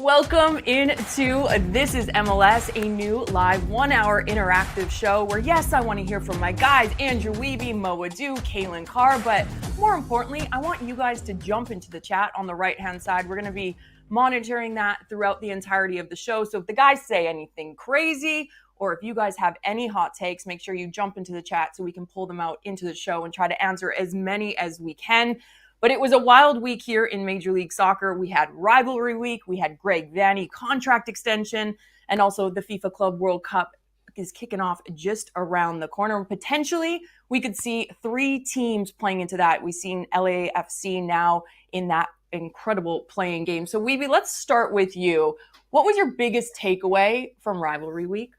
Welcome into This is MLS, a new live 1-hour interactive show where, yes, I want to hear from my guys, Andrew Wiebe, Mo Adu, Calen Carr, but more importantly, I want you guys to jump into the chat on the right-hand side. We're going to be monitoring that throughout the entirety of the show. So if the guys say anything crazy, or if you guys have any hot takes, make sure you jump into the chat so we can pull them out into the show and try to answer as many as we can. But it was a wild week here in Major League Soccer. We had Rivalry Week, we had Greg Vanney contract extension, and also the FIFA Club World Cup is kicking off just around the corner. Potentially, we could see 3 teams playing into that. We've seen LAFC now in that incredible playing game. So, Wiebe, let's start with you. What was your biggest takeaway from Rivalry Week?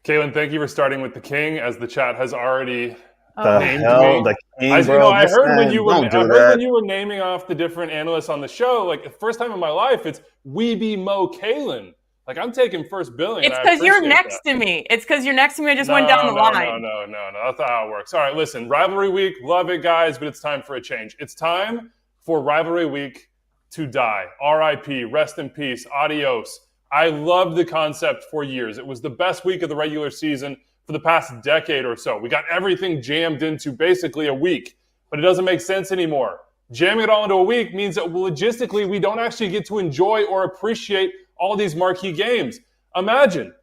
Kaylyn, thank you for starting with the king, as the chat has already named hell, me. the king, I heard when you were naming off the different analysts on the show, like the first time in my life, it's Wiebe, Mo, Kaylyn. Like, I'm taking first billing. It's because you're next to me. It's because you're next to me. I just went down the line. No. That's not how it works. All right, listen, Rivalry Week, love it, guys, but it's time for a change. It's time for Rivalry Week to die. R.I.P., rest in peace, adios. I loved the concept for years. It was the best week of the regular season for the past decade or so. We got everything jammed into basically a week, but it doesn't make sense anymore. Jamming it all into a week means that logistically we don't actually get to enjoy or appreciate all these marquee games. Imagine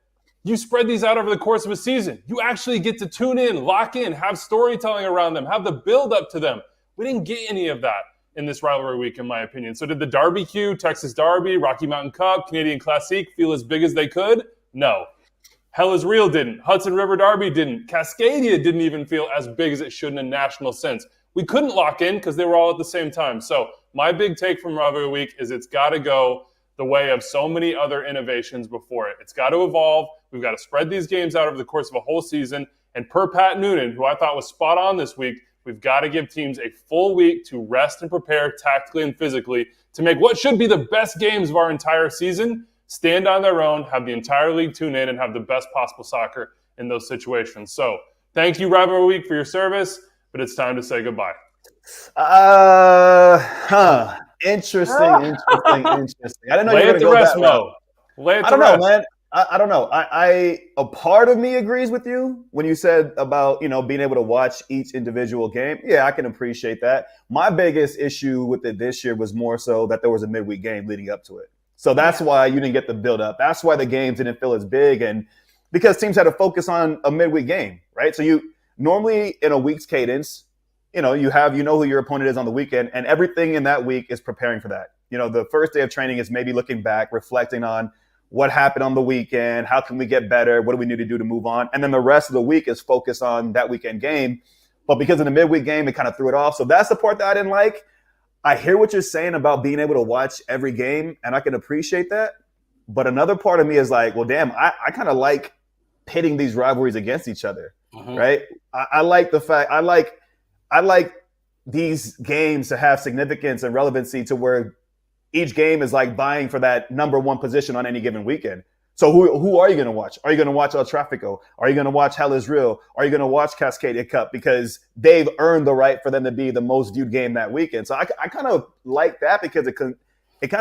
you spread these out over the course of a season. You actually get to tune in, lock in, have storytelling around them, have the build up to them. We didn't get any of that in this rivalry week, in my opinion. So did the Derby Q, Texas Derby, Rocky Mountain Cup, Canadian Classique feel as big as they could? No. Hell is Real didn't. Hudson River Derby didn't. Cascadia didn't even feel as big as it should in a national sense. We couldn't lock in because they were all at the same time. So my big take from Rivalry Week is it's got to go the way of so many other innovations before it. It's got to evolve. We've got to spread these games out over the course of a whole season. And per Pat Noonan, who I thought was spot on this week, we've got to give teams a full week to rest and prepare tactically and physically to make what should be the best games of our entire season stand on their own, have the entire league tune in, and have the best possible soccer in those situations. So thank you, Rivalry Week, for your service, but it's time to say goodbye. Interesting. I didn't know you were going to go that Mo. Lay it to I don't rest. know, man. I don't know. A part of me agrees with you when you said about, being able to watch each individual game. Yeah, I can appreciate that. My biggest issue with it this year was more so that there was a midweek game leading up to it. So that's why you didn't get the build up. That's why the games didn't feel as big, and because teams had to focus on a midweek game, right? So you normally in a week's cadence, you know who your opponent is on the weekend, and everything in that week is preparing for that. The first day of training is maybe looking back, reflecting on what happened on the weekend, how can we get better, what do we need to do to move on, and then the rest of the week is focused on that weekend game. But because of the midweek game, it kind of threw it off. So that's the part that I didn't like. I hear what you're saying about being able to watch every game, and I can appreciate that. But another part of me is like, well, damn, I kind of like pitting these rivalries against each other, right? I like the fact I like these games to have significance and relevancy to where each game is like vying for that number one position on any given weekend. So who are you going to watch? Are you going to watch El Trafico? Are you going to watch Hell is Real? Are you going to watch Cascadia Cup? Because they've earned the right for them to be the most viewed game that weekend. So I kind of like that because it kind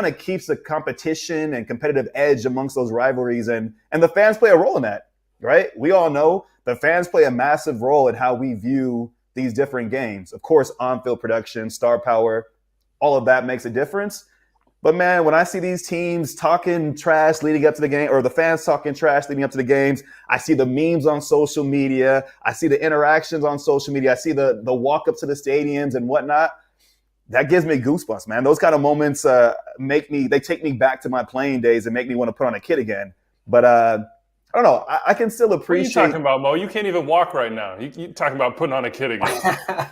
of keeps the competition and competitive edge amongst those rivalries. And the fans play a role in that, right? We all know the fans play a massive role in how we view these different games. Of course, on-field production, star power, all of that makes a difference. But, man, when I see these teams talking trash leading up to the game, or the fans talking trash leading up to the games, I see the memes on social media. I see the interactions on social media. I see the walk-up to the stadiums and whatnot. That gives me goosebumps, man. Those kind of moments they take me back to my playing days and make me want to put on a kit again. But I don't know. I can still appreciate. What are you talking about, Mo? You can't even walk right now. You talking about putting on a kit again.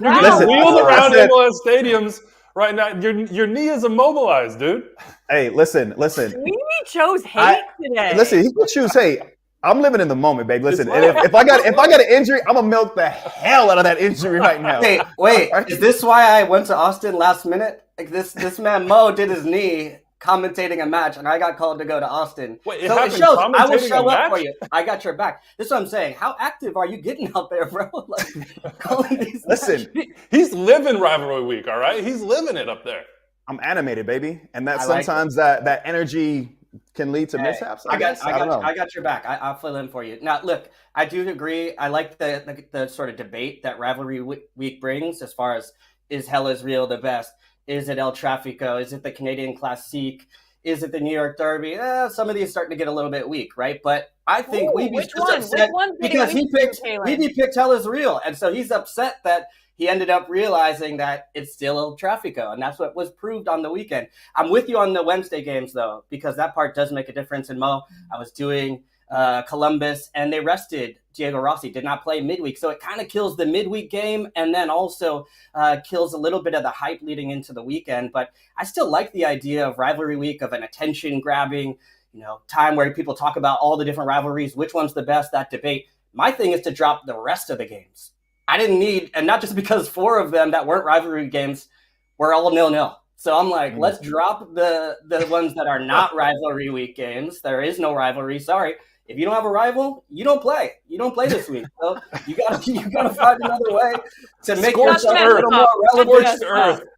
You're Listen, wheeled around MLS stadiums right now. Your knee is immobilized, dude. Hey, listen. We chose hate today. Listen, he can choose hate. I'm living in the moment, babe. Listen, and if I got an injury, I'm gonna milk the hell out of that injury right now. Wait, is this why I went to Austin last minute? Like this man Mo did his knee commentating a match, and I got called to go to Austin. Wait, so it shows. I will show up match? for you. I got your back. This is what I'm saying. How active are you getting out there, bro? Like calling these. Listen, he's living Rivalry Week. All right, he's living it up there. I'm animated, baby, and that I like sometimes that energy can lead to mishaps. I don't know. I got your back. I'll fill in for you. Now, look, I do agree. I like the sort of debate that Rivalry Week brings as far as, is Hell is Real the best? Is it El Trafico? Is it the Canadian Classique? Is it the New York Derby? Some of these starting to get a little bit weak, right? But I think Wiebe's just upset because he picked Hell is Real. And so he's upset that he ended up realizing that it's still El Trafico. And that's what was proved on the weekend. I'm with you on the Wednesday games, though, because that part does make a difference. And Mo, I was doing Columbus, and they rested Diego Rossi, did not play midweek. So it kind of kills the midweek game and then also kills a little bit of the hype leading into the weekend. But I still like the idea of rivalry week, of an attention-grabbing, time where people talk about all the different rivalries, which one's the best, that debate. My thing is to drop the rest of the games. I didn't need, and not just because 4 of them that weren't rivalry games were all 0-0. So I'm like, let's drop the ones that are not rivalry week games. There is no rivalry. Sorry. If you don't have a rival, you don't play. You don't play this week. So you gotta find another way to make yourself a little more relevant.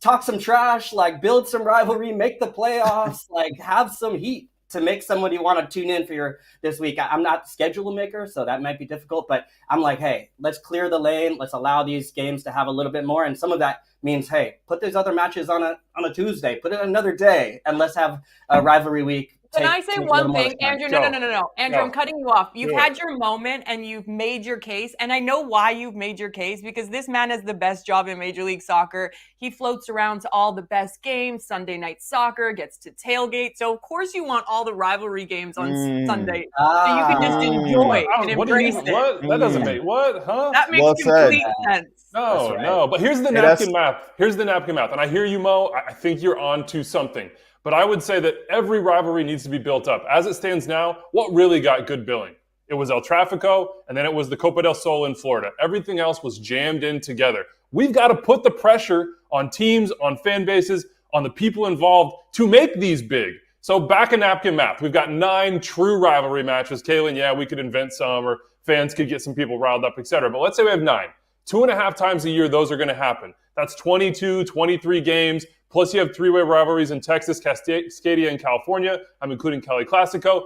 Talk some trash, build some rivalry, make the playoffs, have some heat to make somebody want to tune in for this week. I'm not the schedule maker, so that might be difficult, but I'm like, hey, let's clear the lane. Let's allow these games to have a little bit more. And some of that means, hey, put those other matches on a Tuesday, put it another day, and let's have a rivalry week. Can I say one thing, Andrew? No. Andrew, I'm cutting you off. You've had your moment and you've made your case. And I know why you've made your case, because this man has the best job in Major League Soccer. He floats around to all the best games, Sunday night soccer, gets to tailgate. So, of course, you want all the rivalry games on Sunday. So you can just enjoy and embrace it. What? That doesn't make what? Huh? That makes complete sense. No. But here's the napkin math. And I hear you, Mo. I think you're on to something. But I would say that every rivalry needs to be built up. As it stands now, what really got good billing? It was El Trafico, and then it was the Copa del Sol in Florida. Everything else was jammed in together. We've got to put the pressure on teams, on fan bases, on the people involved to make these big. So back in napkin math, we've got 9 true rivalry matches. Kaylyn, we could invent some, or fans could get some people riled up, etc. But let's say we have 9. 2.5 times a year, those are going to happen. That's 22, 23 games. Plus, you have 3-way rivalries in Texas, Cascadia, and California. I'm including Cali Classico.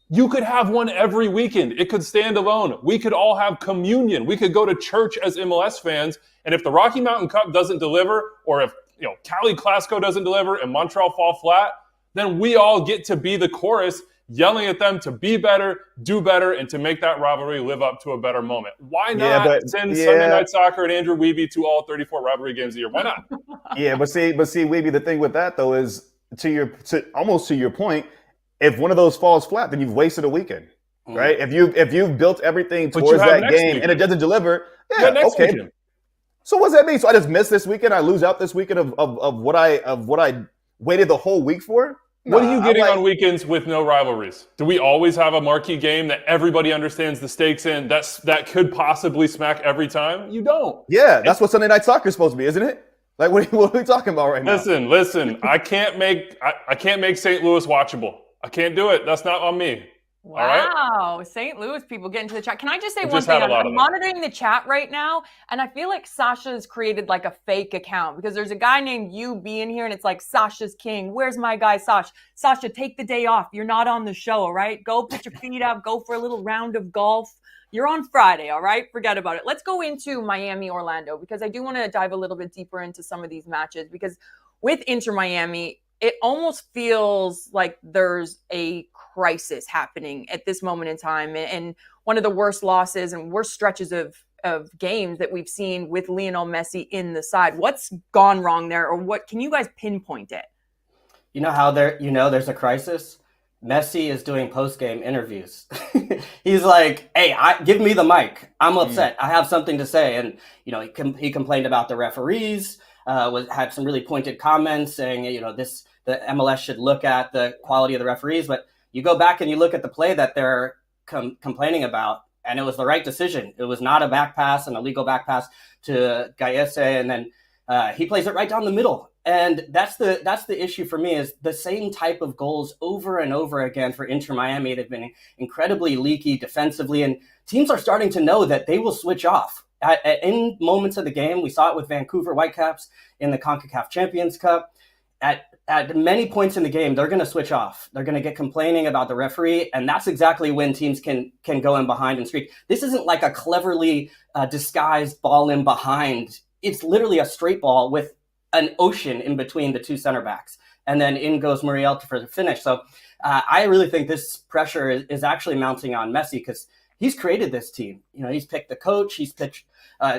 You could have one every weekend. It could stand alone. We could all have communion. We could go to church as MLS fans. And if the Rocky Mountain Cup doesn't deliver, or if Cali Classico doesn't deliver and Montreal fall flat, then we all get to be the chorus yelling at them to be better, do better, and to make that rivalry live up to a better moment. Why not send Sunday Night Soccer and Andrew Wiebe to all 34 rivalry games a year? Why not? But see, Wiebe, the thing with that though is almost to your point. If one of those falls flat, then you've wasted a weekend, right? If you've built everything towards that game and it doesn't deliver, weekend. So what does that mean? So I just miss this weekend? I lose out this weekend of what I waited the whole week for? What are you getting on weekends with no rivalries? Do we always have a marquee game that everybody understands the stakes in that could possibly smack every time? You don't. Yeah, that's what Sunday Night Soccer is supposed to be, isn't it? What are we talking about right now? Listen. I can't make St. Louis watchable. I can't do it. That's not on me. Wow, right? St. Louis people get into the chat. Can I just say one thing? I'm monitoring the chat right now, and I feel like Sasha's created a fake account because there's a guy named Wiebe in here, and it's like Sasha's King. Where's my guy Sasha? Sasha, take the day off. You're not on the show, all right? Go put your feet up. Go for a little round of golf. You're on Friday, all right? Forget about it. Let's go into Miami, Orlando, because I do want to dive a little bit deeper into some of these matches, because with Inter Miami, it almost feels like there's a crisis happening at this moment in time, and one of the worst losses and worst stretches of games that we've seen with Lionel Messi in the side. What's gone wrong there, or what can you guys pinpoint it? You know how there's a crisis? Messi is doing post-game interviews. He's like, hey, give me the mic. I'm upset. I have something to say. And, he complained about the referees, had some really pointed comments saying, the MLS should look at the quality of the referees. But you go back and you look at the play that they're complaining about, and it was the right decision. It was not a back pass, an illegal back pass to Gaese, and then he plays it right down the middle. And that's the issue for me, is the same type of goals over and over again for Inter Miami. They've been incredibly leaky defensively, and teams are starting to know that they will switch off. In moments of the game, we saw it with Vancouver Whitecaps in the CONCACAF Champions Cup. At at many points in the game, they're going to switch off. They're going to get complaining about the referee, and that's exactly when teams can go in behind and streak. This isn't like a cleverly disguised ball in behind. It's literally a straight ball with an ocean in between the two center backs, and then in goes Muriel for the finish. So I really think this pressure is actually mounting on Messi because he's created this team. You know, he's picked the coach, he's picked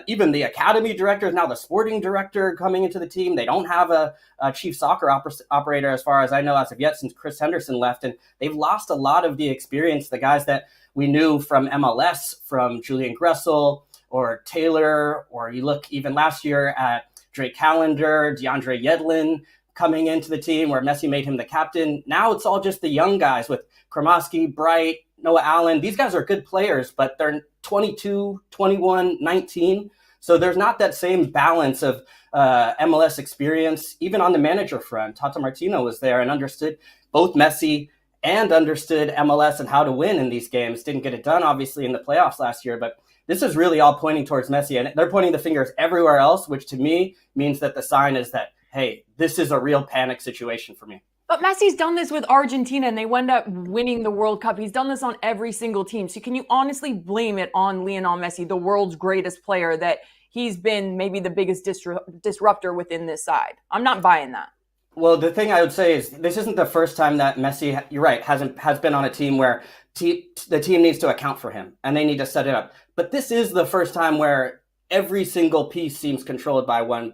even the academy director, now the sporting director coming into the team. They don't have a chief soccer operator, as far as I know, as of yet, since Chris Henderson left. And they've lost a lot of the experience, the guys that we knew from MLS, from Julian Gressel or Taylor, or you look even last year at Drake Callender, DeAndre Yedlin coming into the team where Messi made him the captain. Now it's all just the young guys with Kremoski, Bright, Noah Allen. These guys are good players, but they're 22, 21, 19. So there's not that same balance of MLS experience. Even on the manager front, Tata Martino was there and understood both Messi and understood MLS and how to win in these games. Didn't get it done, obviously, in the playoffs last year, but this is really all pointing towards Messi. And they're pointing the fingers everywhere else, which to me means that the sign is that, hey, this is a real panic situation for me. But Messi's done this with Argentina, and they wound up winning the World Cup. He's done this on every single team. So can you honestly blame it on Lionel Messi, the world's greatest player, that he's been maybe the biggest disruptor within this side? I'm not buying that. Well, the thing I would say is this isn't the first time that Messi, you're right, has been on a team where the team needs to account for him, and they need to set it up. But this is the first time where every single piece seems controlled by one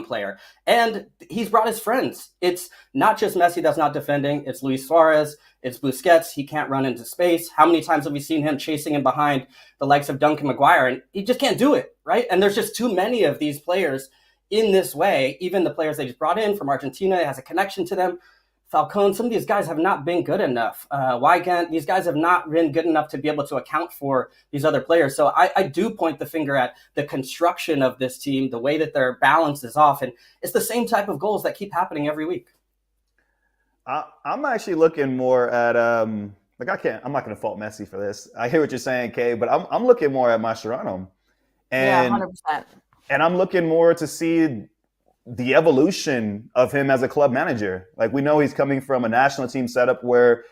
player. And he's brought his friends. It's not just Messi that's not defending. It's Luis Suarez. It's Busquets. He can't run into space. How many times have we seen him chasing him behind the likes of Duncan Maguire? And he just can't do it, right? And there's just too many of these players in this way. Even the players they just brought in from Argentina, it has a connection to them. Falcone, some of these guys have not been good enough. Weigand, these guys have not been good enough to be able to account for these other players. So I do point the finger at the construction of this team, the way that their balance is off. And it's the same type of goals that keep happening every week. I'm actually looking more at, I'm not going to fault Messi for this. I hear what you're saying, Kay, but I'm looking more at Mascherano. And, yeah, 100%. And I'm looking more to see the evolution of him as a club manager. Like, we know he's coming from a national team setup where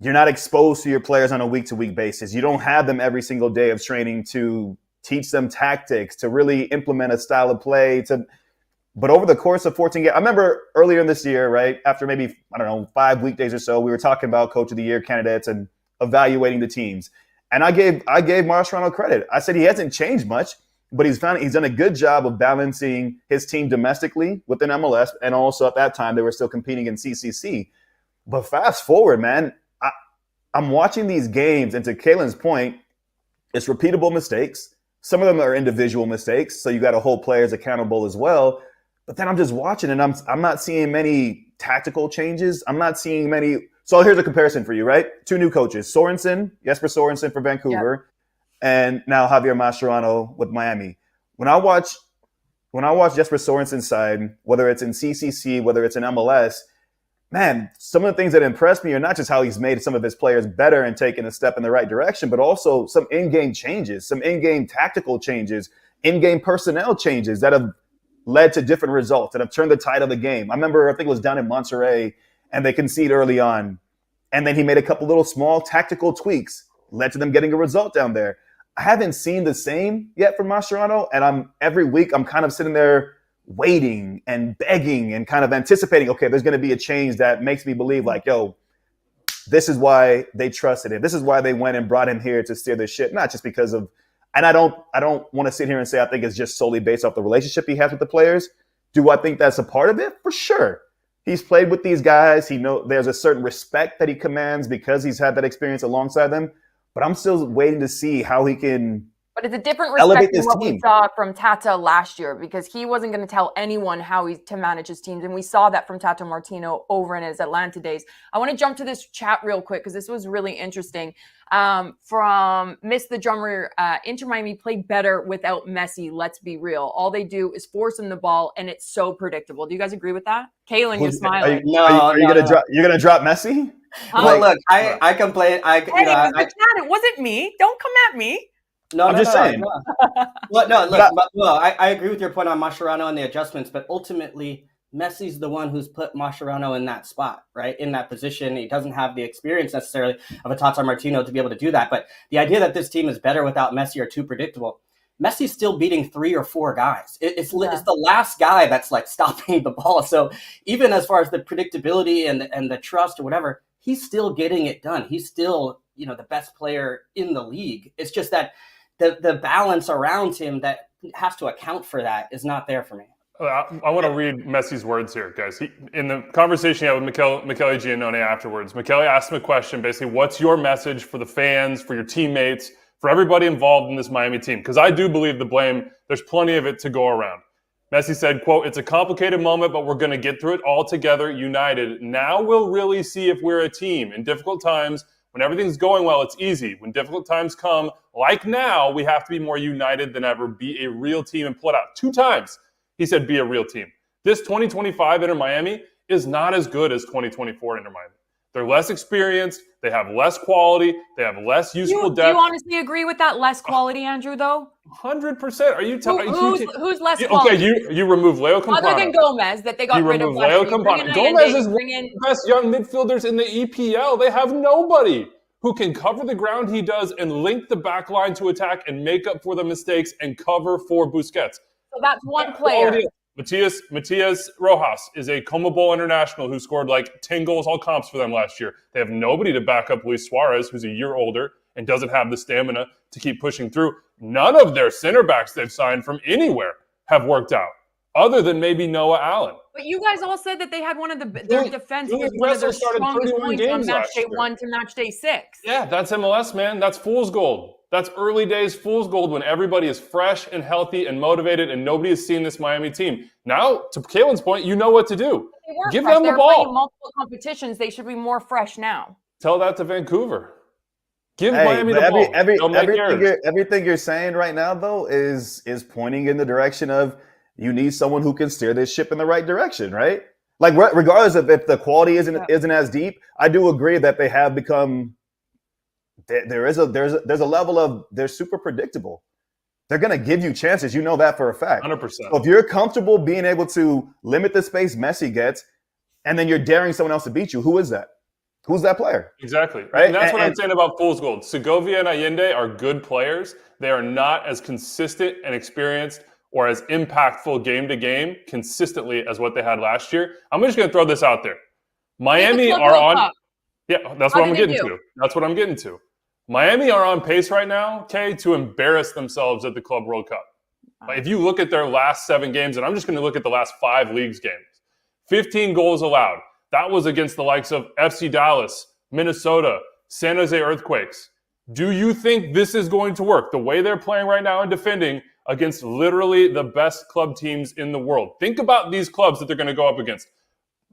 you're not exposed to your players on a week-to-week basis. You don't have them every single day of training to teach them tactics, to really implement a style of play. But over the course of 14 games, I remember earlier in this year, right, after maybe, 5 weekdays or so, we were talking about Coach of the Year candidates and evaluating the teams. And I gave Mascherano credit. I said he hasn't changed much, but he's done a good job of balancing his team domestically within MLS, and also at that time they were still competing in CCC. But fast forward, man, I'm watching these games, and to Kalen's point, it's repeatable mistakes. Some of them are individual mistakes, so you got to hold players accountable as well. But then I'm just watching, and I'm not seeing many tactical changes. I'm not seeing many. So here's a comparison for you, right? 2 new coaches: Jesper Sorensen for Vancouver. Yep. And now Javier Mascherano with Miami. When I watch Jesper Sorensen's side, whether it's in CCC, whether it's in MLS, man, some of the things that impress me are not just how he's made some of his players better and taken a step in the right direction, but also some in-game changes, some in-game tactical changes, in-game personnel changes that have led to different results, that have turned the tide of the game. I think it was down in Monterrey, and they conceded early on. And then he made a couple little small tactical tweaks, led to them getting a result down there. I haven't seen the same yet from Mascherano, and every week I'm kind of sitting there waiting and begging and kind of anticipating, okay, there's going to be a change that makes me believe, like, yo, this is why they trusted him. This is why they went and brought him here to steer this ship, not just because of, and I don't want to sit here and say I think it's just solely based off the relationship he has with the players. Do I think that's a part of it? For sure. He's played with these guys. He knows there's a certain respect that he commands because he's had that experience alongside them. But I'm still waiting to see how he can. But it's a different respect than what we saw from Tata last year, because he wasn't going to tell anyone how to manage his teams. And we saw that from Tata Martino over in his Atlanta days. I want to jump to this chat real quick because this was really interesting. From Miss the Drummer, Inter Miami played better without Messi. Let's be real. All they do is force him the ball, and it's so predictable. Do you guys agree with that? Kaylyn, you're smiling. Are you gonna drop Messi? Well, look, I complain. It wasn't me. Don't come at me. I'm just saying. Well, no, look, I agree with your point on Mascherano and the adjustments, but ultimately Messi's the one who's put Mascherano in that spot, right? In that position. He doesn't have the experience necessarily of a Tata Martino to be able to do that. But the idea that this team is better without Messi or too predictable, Messi's still beating 3 or 4 guys. It's the last guy that's like stopping the ball. So even as far as the predictability and the trust or whatever, he's still getting it done. He's still, the best player in the league. It's just that the balance around him that has to account for that is not there for me. I want to read Messi's words here, guys. In the conversation he had with Michele Giannone afterwards, Michele asked him a question, basically, what's your message for the fans, for your teammates, for everybody involved in this Miami team? Because I do believe the blame, there's plenty of it to go around. Messi said, quote, "It's a complicated moment, but we're going to get through it all together, united. Now we'll really see if we're a team. In difficult times, when everything's going well, it's easy. When difficult times come, like now, we have to be more united than ever, be a real team," and pull it out 2 times. He said, be a real team. This 2025 Inter Miami is not as good as 2024 Inter Miami. They're less experienced. They have less quality. They have less useful depth. Do you honestly agree with that less quality, Andrew, though? 100%. Are you telling who's less quality? Okay, you remove Leo Campana. Other than Gomez, that they got rid of. Leo Campana. Gomez is one of the best young midfielders in the EPL. They have nobody who can cover the ground he does and link the back line to attack and make up for the mistakes and cover for Busquets. So that's one player. Matias Rojas is a Como Bowl international who scored like 10 goals all comps for them last year. They have nobody to back up Luis Suarez, who's a year older and doesn't have the stamina to keep pushing through. None of their center backs they've signed from anywhere have worked out, other than maybe Noah Allen. But you guys all said that they had their defense was one of their strongest points from match day 1 to match day 6. Yeah, that's MLS, man. That's fool's gold. That's early days fool's gold when everybody is fresh and healthy and motivated and nobody has seen this Miami team. Now, to Kalen's point, you know what to do. Give them the ball. Playing multiple competitions. They should be more fresh now. Tell that to Vancouver. Give Miami the ball. Everything you're saying right now, though, is pointing in the direction of you need someone who can steer this ship in the right direction, right? Like, regardless of if the quality isn't as deep, I do agree that they have become. There's a level of they're super predictable. They're going to give you chances. You know that for a fact. 100%. So if you're comfortable being able to limit the space Messi gets, and then you're daring someone else to beat you, who is that? Who's that player? Exactly. Right? And that's what I'm saying about fool's gold. Segovia and Allende are good players. They are not as consistent and experienced or as impactful game to game consistently as what they had last year. I'm just going to throw this out there. Miami are on. Yeah, that's what I'm getting to. That's what I'm getting to. Miami are on pace right now, Kay, to embarrass themselves at the Club World Cup. If you look at their last 7 games, and I'm just going to look at the last 5 leagues games, 15 goals allowed. That was against the likes of FC Dallas, Minnesota, San Jose Earthquakes. Do you think this is going to work? The way they're playing right now and defending against literally the best club teams in the world. Think about these clubs that they're going to go up against.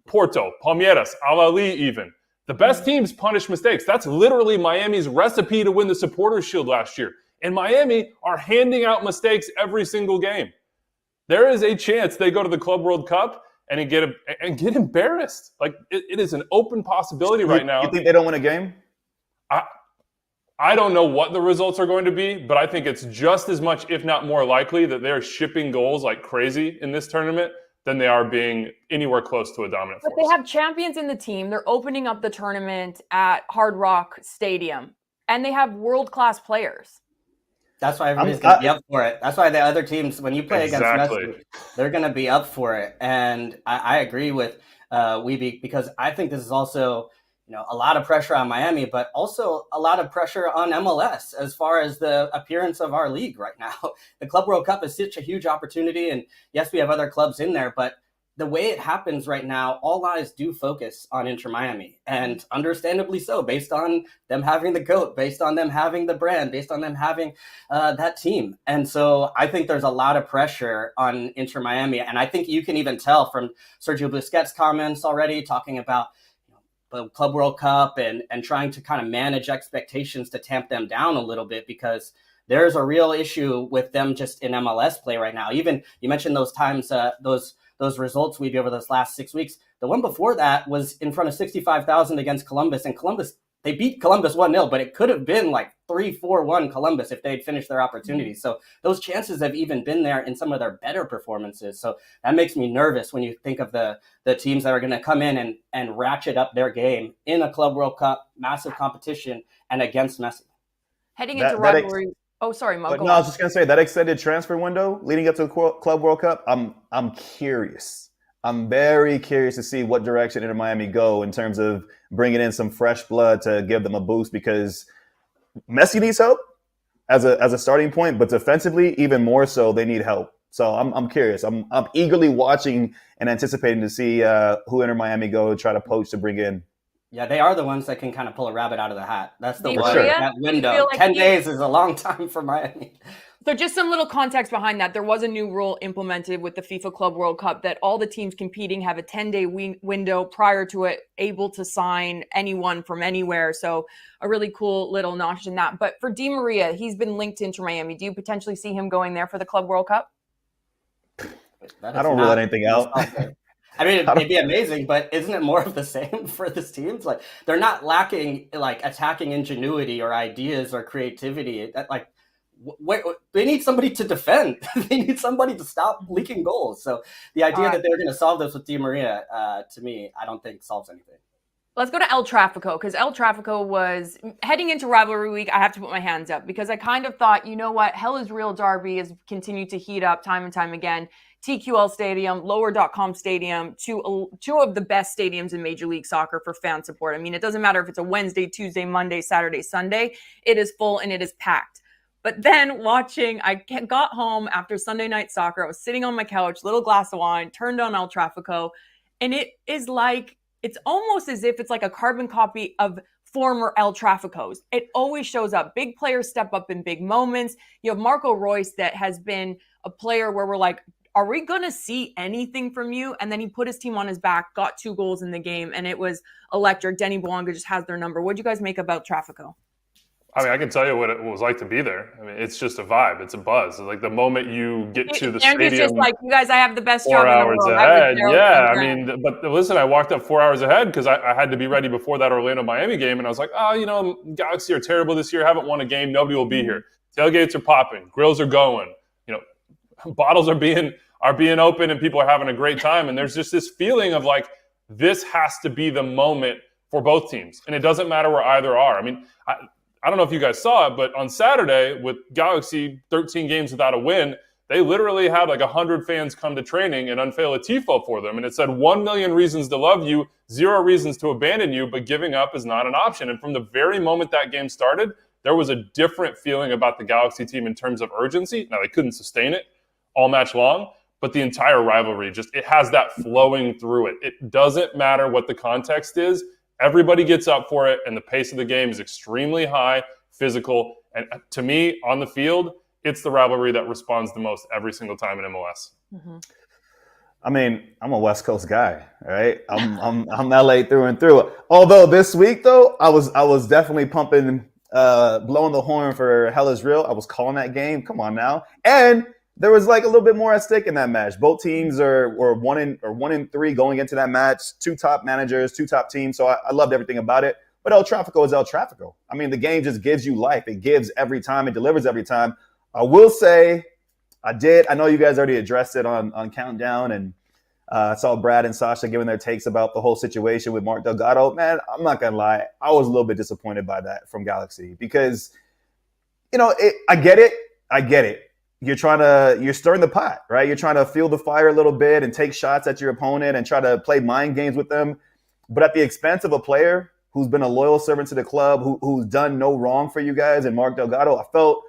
Porto, Palmeiras, Al-Ahly even. The best teams punish mistakes. That's literally Miami's recipe to win the Supporters' Shield last year. And Miami are handing out mistakes every single game. There is a chance they go to the Club World Cup and get embarrassed. Like, it is an open possibility right now. You think they don't win a game? I don't know what the results are going to be, but I think it's just as much, if not more likely, that they're shipping goals like crazy in this tournament than they are being anywhere close to a dominant force. But they have champions in the team. They're opening up the tournament at Hard Rock Stadium, and they have world-class players. That's why everybody's going to be up for it. That's why the other teams, when you play against Messi, they're going to be up for it. And I agree with Wiebe, because I think this is also a lot of pressure on Miami, but also a lot of pressure on MLS as far as the appearance of our league right now. The Club World Cup is such a huge opportunity. And yes, we have other clubs in there, but the way it happens right now, all eyes do focus on Inter Miami, and understandably so, based on them having the GOAT, based on them having the brand, based on them having that team. And so I think there's a lot of pressure on Inter Miami. And I think you can even tell from Sergio Busquets' comments already talking about the Club World Cup and trying to kind of manage expectations to tamp them down a little bit, because there's a real issue with them just in MLS play right now. Even you mentioned those times, those results we've over those last 6 weeks. The one before that was in front of 65,000 against Columbus, and Columbus they beat Columbus 1-0, but it could have been like 3-4-1 Columbus if they'd finished their opportunities. So those chances have even been there in some of their better performances. So that makes me nervous when you think of the teams that are going to come in and ratchet up their game in a Club World Cup, massive competition, and against Messi. Heading into rivalry. Oh, sorry, Mo. I was just going to say that extended transfer window leading up to the Club World Cup, I'm curious. I'm very curious to see what direction Inter Miami go in terms of bringing in some fresh blood to give them a boost, because Messi needs help as a starting point, but defensively, even more so, they need help. So I'm curious. I'm eagerly watching and anticipating to see who Inter Miami go try to poach to bring in. Yeah, they are the ones that can kind of pull a rabbit out of the hat. That's the one. Sure. That window. Like 10 days is a long time for Miami. So just some little context behind that. There was a new rule implemented with the FIFA Club World Cup that all the teams competing have a 10-day window prior to it able to sign anyone from anywhere. So a really cool little notch in that. But for Di Maria, he's been linked into Miami. Do you potentially see him going there for the Club World Cup? I don't rule anything out. I mean, it'd be amazing, but isn't it more of the same for this team? Like, they're not lacking like attacking ingenuity or ideas or creativity. Like, they need somebody to defend. They need somebody to stop leaking goals. So the idea that they're going to solve this with Di Maria, to me, I don't think solves anything. Let's go to El Trafico, because El Trafico was heading into rivalry week. I have to put my hands up because I kind of thought, you know what? Hell is Real Derby has continued to heat up time and time again. TQL Stadium, Lower.com Stadium, two of the best stadiums in Major League Soccer for fan support. I mean, it doesn't matter if it's a Wednesday, Tuesday, Monday, Saturday, Sunday. It is full and it is packed. But then I got home after Sunday night soccer. I was sitting on my couch, little glass of wine, turned on El Trafico, and it is like, it's almost as if it's like a carbon copy of former El Traficos. It always shows up. Big players step up in big moments. You have Marco Reus that has been a player where we're like, are we going to see anything from you? And then he put his team on his back, got 2 goals in the game, and it was electric. Denny Bouanga just has their number. What do you guys make about Trafico? I mean, I can tell you what it was like to be there. I mean, it's just a vibe. It's a buzz. It's like the moment you get to the Andrew's stadium, just like, you guys, I have the best job 4 in the hours world. ahead. Yeah, I mean, but listen, I walked up 4 hours ahead because I had to be ready before that Orlando-Miami game. And I was like, Galaxy are terrible this year. Haven't won a game. Nobody will be here. Tailgates are popping. Grills are going. Bottles are being open and people are having a great time. And there's just this feeling of like, this has to be the moment for both teams. And it doesn't matter where either are. I mean, I don't know if you guys saw it, but on Saturday with Galaxy 13 games without a win, they literally had like 100 fans come to training and unveil a tifo for them. And it said 1 million reasons to love you, 0 reasons to abandon you, but giving up is not an option. And from the very moment that game started, there was a different feeling about the Galaxy team in terms of urgency. Now, they couldn't sustain it all match long, but the entire rivalry, it has that flowing through it. It doesn't matter what the context is. Everybody gets up for it, and the pace of the game is extremely high, physical. And to me, on the field, it's the rivalry that responds the most every single time in MLS. Mm-hmm. I mean, I'm a West Coast guy, right? I'm LA through and through. Although this week, though, I was definitely pumping, blowing the horn for Hell is Real. I was calling that game. Come on now, and there was like a little bit more at stake in that match. Both teams were 1-3 going into that match. 2 top managers, 2 top teams. So I loved everything about it. But El Trafico is El Trafico. I mean, the game just gives you life. It gives every time. It delivers every time. I will say, I know you guys already addressed it on Countdown, and I saw Brad and Sasha giving their takes about the whole situation with Mark Delgado. Man, I'm not gonna lie, I was a little bit disappointed by that from Galaxy because, I get it. You're stirring the pot, right? You're trying to fuel the fire a little bit and take shots at your opponent and try to play mind games with them, but at the expense of a player who's been a loyal servant to the club, who's done no wrong for you guys, and Mark Delgado. I felt,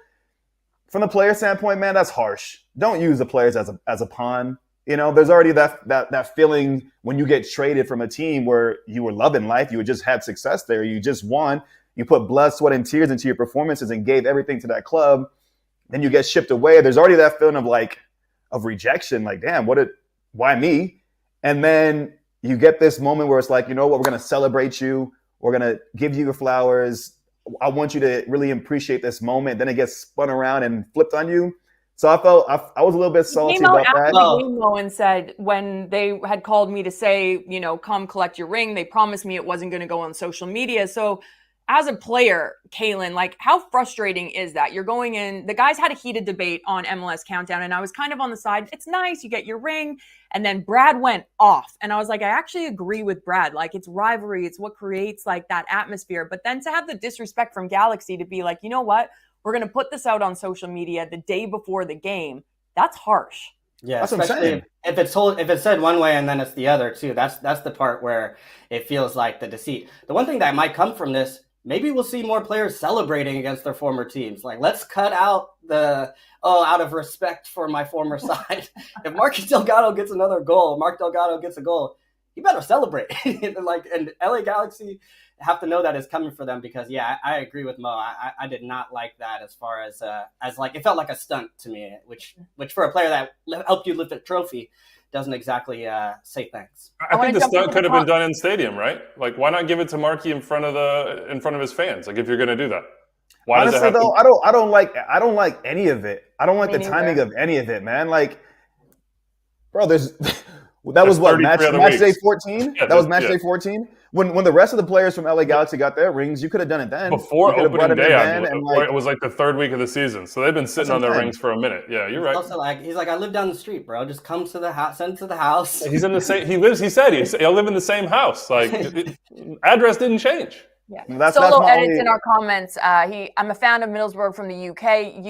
from the player standpoint, man, that's harsh. Don't use the players as a pawn. There's already that feeling when you get traded from a team where you were loving life, you had just had success there, you just won, you put blood, sweat, and tears into your performances and gave everything to that club. Then you get shipped away. There's already that feeling of rejection. Like, damn, why me? And then you get this moment where it's like, you know what? We're going to celebrate you. We're going to give you your flowers. I want you to really appreciate this moment. Then it gets spun around and flipped on you. So I felt I was a little bit salty about that. And said when they had called me to say, come collect your ring, they promised me it wasn't going to go on social media. So as a player, Kaylyn, like how frustrating is that? You're going in, the guys had a heated debate on MLS Countdown, and I was kind of on the side. It's nice, you get your ring. And then Brad went off. And I was like, I actually agree with Brad. Like, it's rivalry. It's what creates like that atmosphere. But then to have the disrespect from Galaxy to be like, you know what? We're going to put this out on social media the day before the game. That's harsh. Yeah, That's what I'm especially saying. if it's said one way and then it's the other too. That's the part where it feels like the deceit. The one thing that might come from this, maybe we'll see more players celebrating against their former teams. Like, let's cut out out of respect for my former side. If Mark Delgado gets another goal, Mark Delgado gets a goal, he better celebrate. and LA Galaxy have to know that it's coming for them, because I agree with Mo. I did not like that as far as like it felt like a stunt to me, which for a player that helped you lift a trophy doesn't exactly say thanks. I think the stunt could have been done in stadium, right? Like, why not give it to Markey in front of his fans? Like, if you're going to do that, why Honestly, does it have though, I don't like any of it. I don't like the timing of any of it, man. Like, bro, that was what, match day 14? Yeah, that was match day 14? When the rest of the players from LA Galaxy got their rings, you could have done it then. Before opening day, or it was like the third week of the season. So they've been sitting on their rings for a minute. Yeah, you're right. Also, he's like, I live down the street, bro. Just come to the house, send to the house. He's in the same. He said he'll live in the same house. Like, address didn't change. Yeah. Solo edits in our comments. I'm a fan of Middlesbrough from the UK.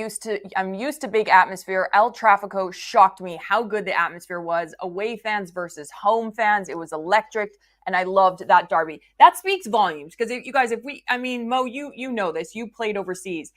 I'm used to big atmosphere. El Trafico shocked me how good the atmosphere was. Away fans versus home fans. It was electric, and I loved that derby. That speaks volumes, because Mo, you know this. You played overseas.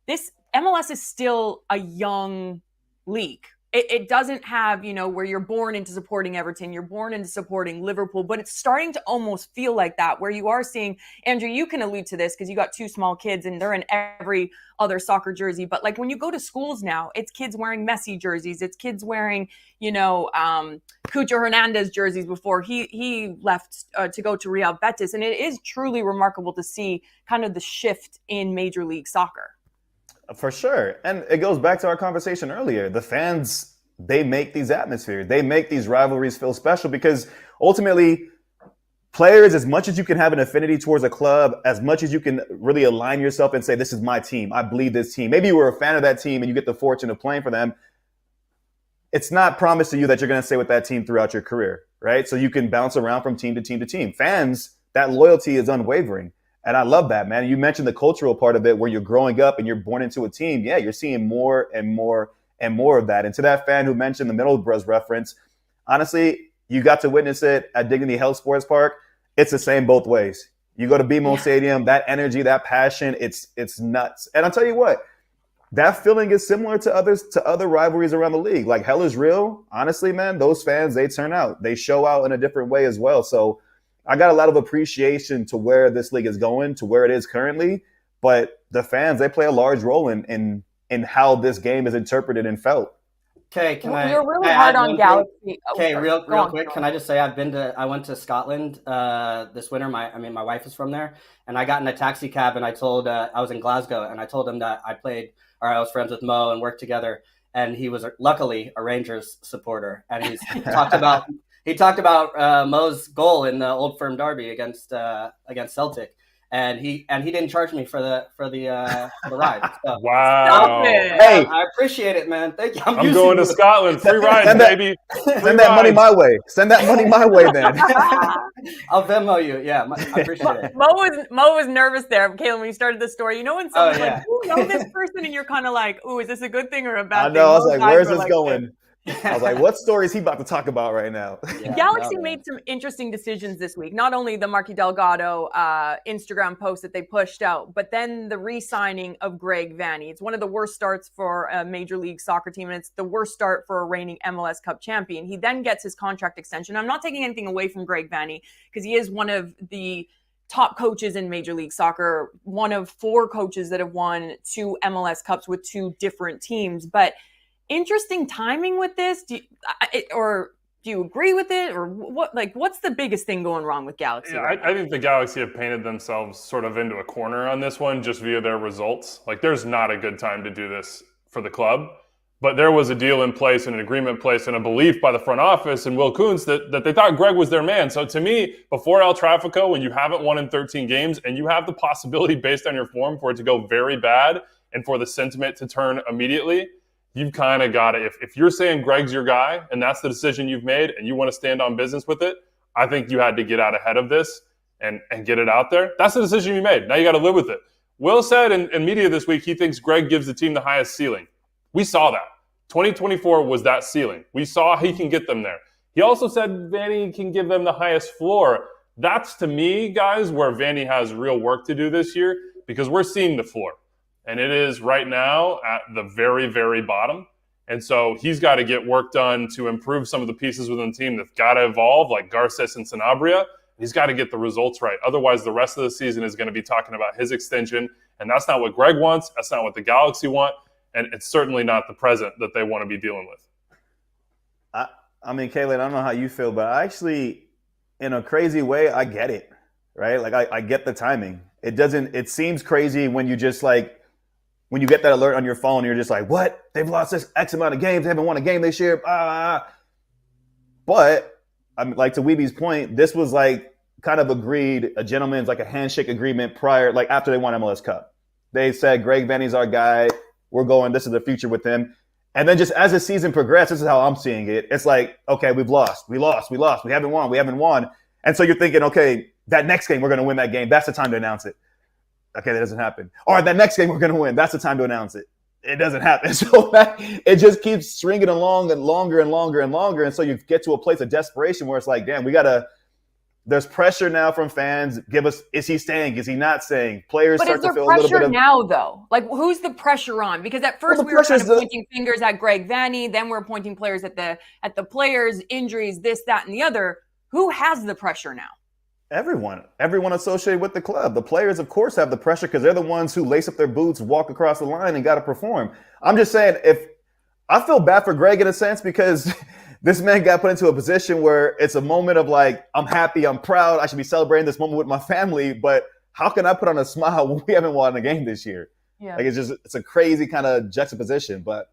This MLS is still a young league. It doesn't have, where you're born into supporting Everton, you're born into supporting Liverpool, but it's starting to almost feel like that, where you are seeing, Andrew, you can allude to this because you got two small kids and they're in every other soccer jersey. But like when you go to schools now, it's kids wearing Messi jerseys. It's kids wearing, Cucho Hernandez jerseys before he left to go to Real Betis. And it is truly remarkable to see kind of the shift in Major League Soccer. For sure. And it goes back to our conversation earlier. The fans, they make these atmospheres. They make these rivalries feel special, because ultimately, players, as much as you can have an affinity towards a club, as much as you can really align yourself and say, this is my team, I bleed this team. Maybe you were a fan of that team and you get the fortune of playing for them. It's not promised to you that you're going to stay with that team throughout your career, right? So you can bounce around from team to team to team. Fans, that loyalty is unwavering. And I love that, man. You mentioned the cultural part of it, where you're growing up and you're born into a team. Yeah, you're seeing more and more and more of that. And to that fan who mentioned the Middlesbrough reference, honestly, you got to witness it at Dignity Health Sports Park. It's the same both ways. You go to BMO Stadium, that energy, that passion, it's nuts. And I'll tell you what, that feeling is similar to other rivalries around the league. Like, hell is real. Honestly, man, those fans, they turn out. They show out in a different way as well. So I got a lot of appreciation to where this league is going, to where it is currently. But the fans, they play a large role in how this game is interpreted and felt. Okay, you're really hard on Galaxy. Okay, real quick, can I just say I went to Scotland this winter. My wife is from there, and I got in a taxi cab and I told I was in Glasgow, and I told him that I was friends with Mo and worked together, and he was luckily a Rangers supporter, and he talked about Mo's goal in the Old Firm derby against Celtic, and he didn't charge me for the ride. So, wow! Hey, I appreciate it, man. Thank you. I'm going to Scotland. Free ride, baby. Send that money my way. Send that money my way, then. I'll Venmo you. Yeah, I appreciate it. Mo was nervous there, Kaylyn, when you started the story. You know when someone's like, "You know this person," and you're kind of like, "Ooh, is this a good thing or a bad thing?" I know. I was like, "Where's this going?" I was like, what story is he about to talk about right now? Galaxy made some interesting decisions this week. Not only the Marky Delgado Instagram post that they pushed out, but then the re-signing of Greg Vanney. It's one of the worst starts for a Major League Soccer team, and it's the worst start for a reigning MLS Cup champion. He then gets his contract extension. I'm not taking anything away from Greg Vanney, because he is one of the top coaches in Major League Soccer, one of 4 coaches that have won 2 MLS Cups with 2 different teams. But interesting timing with this. Do you agree with it, or what? Like, what's the biggest thing going wrong with Galaxy? Yeah, I think the Galaxy have painted themselves sort of into a corner on this one, just via their results. Like, there's not a good time to do this for the club. But there was a deal in place and an agreement in place and a belief by the front office and Will Kuntz that they thought Greg was their man. So to me, before El Trafico, when you haven't won in 13 games and you have the possibility based on your form for it to go very bad and for the sentiment to turn immediately, you've kind of got it. If you're saying Greg's your guy and that's the decision you've made and you want to stand on business with it, I think you had to get out ahead of this and get it out there. That's the decision you made. Now you got to live with it. Will said in media this week he thinks Greg gives the team the highest ceiling. We saw that. 2024 was that ceiling. We saw he can get them there. He also said Vanny can give them the highest floor. That's, to me, guys, where Vanny has real work to do this year because we're seeing the floor. And it is right now at the very, very bottom. And so he's got to get work done to improve some of the pieces within the team that's got to evolve, like Garces and Sanabria. He's got to get the results right. Otherwise, the rest of the season is going to be talking about his extension. And that's not what Greg wants. That's not what the Galaxy want. And it's certainly not the present that they want to be dealing with. I mean, Kaylyn, I don't know how you feel, but I actually, in a crazy way, I get it, right? Like, I get the timing. It seems crazy when you just like, when you get that alert on your phone, you're just like, what? They've lost this X amount of games. They haven't won a game this year. But, I mean, like to Wiebe's point, this was like kind of agreed, a gentleman's like a handshake agreement prior, like after they won MLS Cup. They said, Greg Vanny's our guy. We're going, this is the future with him. And then just as the season progressed, this is how I'm seeing it. It's like, okay, we've lost. We haven't won. And so you're thinking, okay, that next game, we're going to win that game. That's the time to announce it. Okay, that doesn't happen. All right, that next game, we're going to win. That's the time to announce it. It doesn't happen. So it just keeps stringing along and longer and longer and longer. And so you get to a place of desperation where it's like, damn, there's pressure now from fans. Give us, is he staying? Is he not staying? Players start to feel a little bit of... But is there pressure now, though? Like, who's the pressure on? Because at first we were kind of pointing fingers at Greg Vanny. Then we're pointing players at the players, injuries, this, that, and the other. Who has the pressure now? Everyone associated with the club. The players, of course, have the pressure because they're the ones who lace up their boots, walk across the line, and got to perform. I'm just saying, I feel bad for Greg in a sense because this man got put into a position where it's a moment of like, I'm happy, I'm proud, I should be celebrating this moment with my family, but how can I put on a smile when we haven't won a game this year? Yeah. Like it's a crazy kind of juxtaposition, but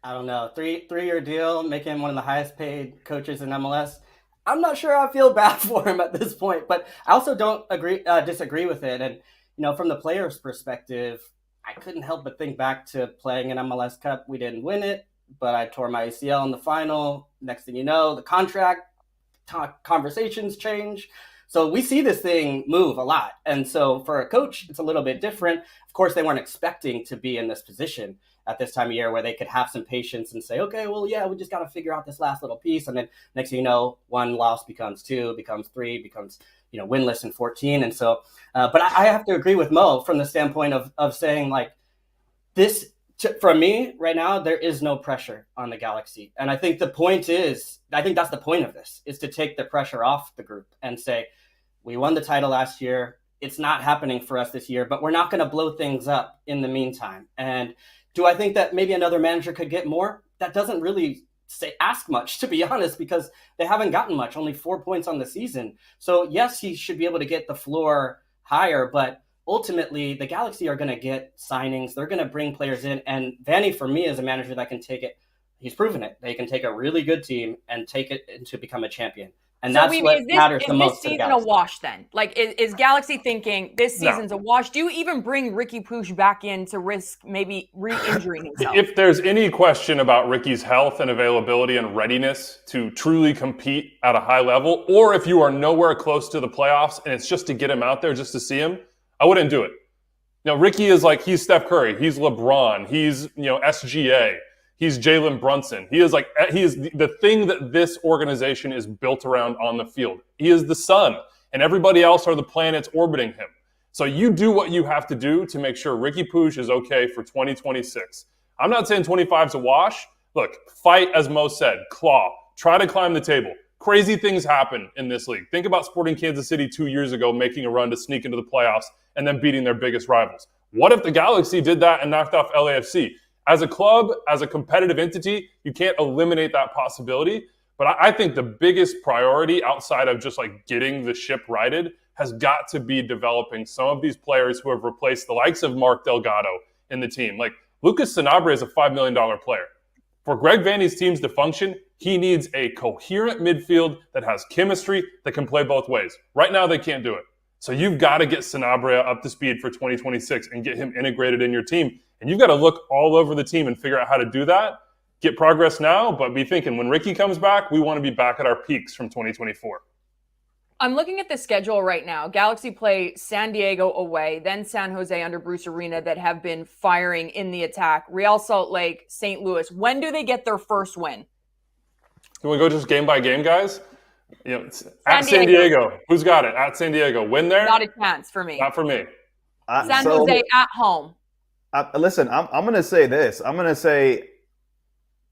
I don't know. Three-year deal, making him one of the highest paid coaches in MLS. I'm not sure I feel bad for him at this point, but I also don't disagree with it. And, from the player's perspective, I couldn't help but think back to playing an MLS Cup. We didn't win it, but I tore my ACL in the final. Next thing you know, the contract conversations change. So we see this thing move a lot. And so for a coach, it's a little bit different. Of course, they weren't expecting to be in this position at this time of year where they could have some patience and say, okay, well, yeah, we just got to figure out this last little piece. And then next thing you know, one loss becomes two, becomes three, becomes, winless in 14. And so, but I have to agree with Mo from the standpoint of saying like this, for me right now, there is no pressure on the Galaxy. And I think that's the point of this, is to take the pressure off the group and say, we won the title last year. It's not happening for us this year, but we're not going to blow things up in the meantime. And do I think that maybe another manager could get more? That doesn't really ask much, to be honest, because they haven't gotten much, only 4 points on the season. So yes, he should be able to get the floor higher, but ultimately the Galaxy are going to get signings. They're going to bring players in. And Vanny, for me, is a manager that can take it. He's proven it. They can take a really good team and take it to become a champion. And so that's what matters the most. Is this season a wash then? Like, is Galaxy thinking this season's a wash? Do you even bring Ricky Puig back in to risk maybe re-injuring himself? If there's any question about Ricky's health and availability and readiness to truly compete at a high level, or if you are nowhere close to the playoffs and it's just to get him out there just to see him, I wouldn't do it. Ricky is like, he's Steph Curry, he's LeBron, he's, SGA. He's Jalen Brunson. He is the thing that this organization is built around on the field. He is the sun, and everybody else are the planets orbiting him. So you do what you have to do to make sure Ricky Puig is okay for 2026. I'm not saying 25's a wash. Look, fight, as Mo said, claw. Try to climb the table. Crazy things happen in this league. Think about Sporting Kansas City 2 years ago making a run to sneak into the playoffs and then beating their biggest rivals. What if the Galaxy did that and knocked off LAFC? As a club, as a competitive entity, you can't eliminate that possibility. But I think the biggest priority outside of just like getting the ship righted has got to be developing some of these players who have replaced the likes of Mark Delgado in the team. Like Lucas Sanabria is a $5 million player. For Greg Vanney's teams to function, he needs a coherent midfield that has chemistry that can play both ways. Right now, they can't do it. So you've got to get Sanabria up to speed for 2026 and get him integrated in your team. And you've got to look all over the team and figure out how to do that. Get progress now, but be thinking when Ricky comes back, we want to be back at our peaks from 2024. I'm looking at the schedule right now. Galaxy play San Diego away, then San Jose under Bruce Arena that have been firing in the attack. Real Salt Lake, St. Louis. When do they get their first win? You want to go just game by game, guys? At San Diego. Who's got it? At San Diego. Win there? Not a chance for me. Not for me. San Jose at home. Listen, I'm going to say this. I'm going to say,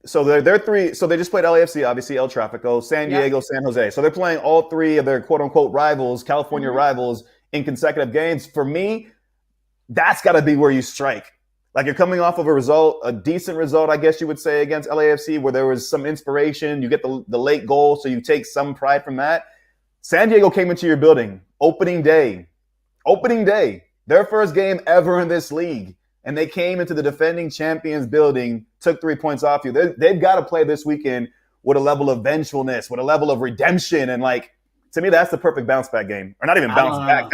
so they're three. So they just played LAFC, obviously, El Trafico, San Diego, San Jose. So they're playing all three of their quote-unquote rivals, California rivals, in consecutive games. For me, that's got to be where you strike. Like you're coming off of a decent result, I guess you would say, against LAFC, where there was some inspiration. You get the late goal, so you take some pride from that. San Diego came into your building, opening day, their first game ever in this league. And they came into the defending champions building, took 3 points off you. They've got to play this weekend with a level of vengefulness, with a level of redemption. And to me, that's the perfect bounce back game. Or not even bounce back.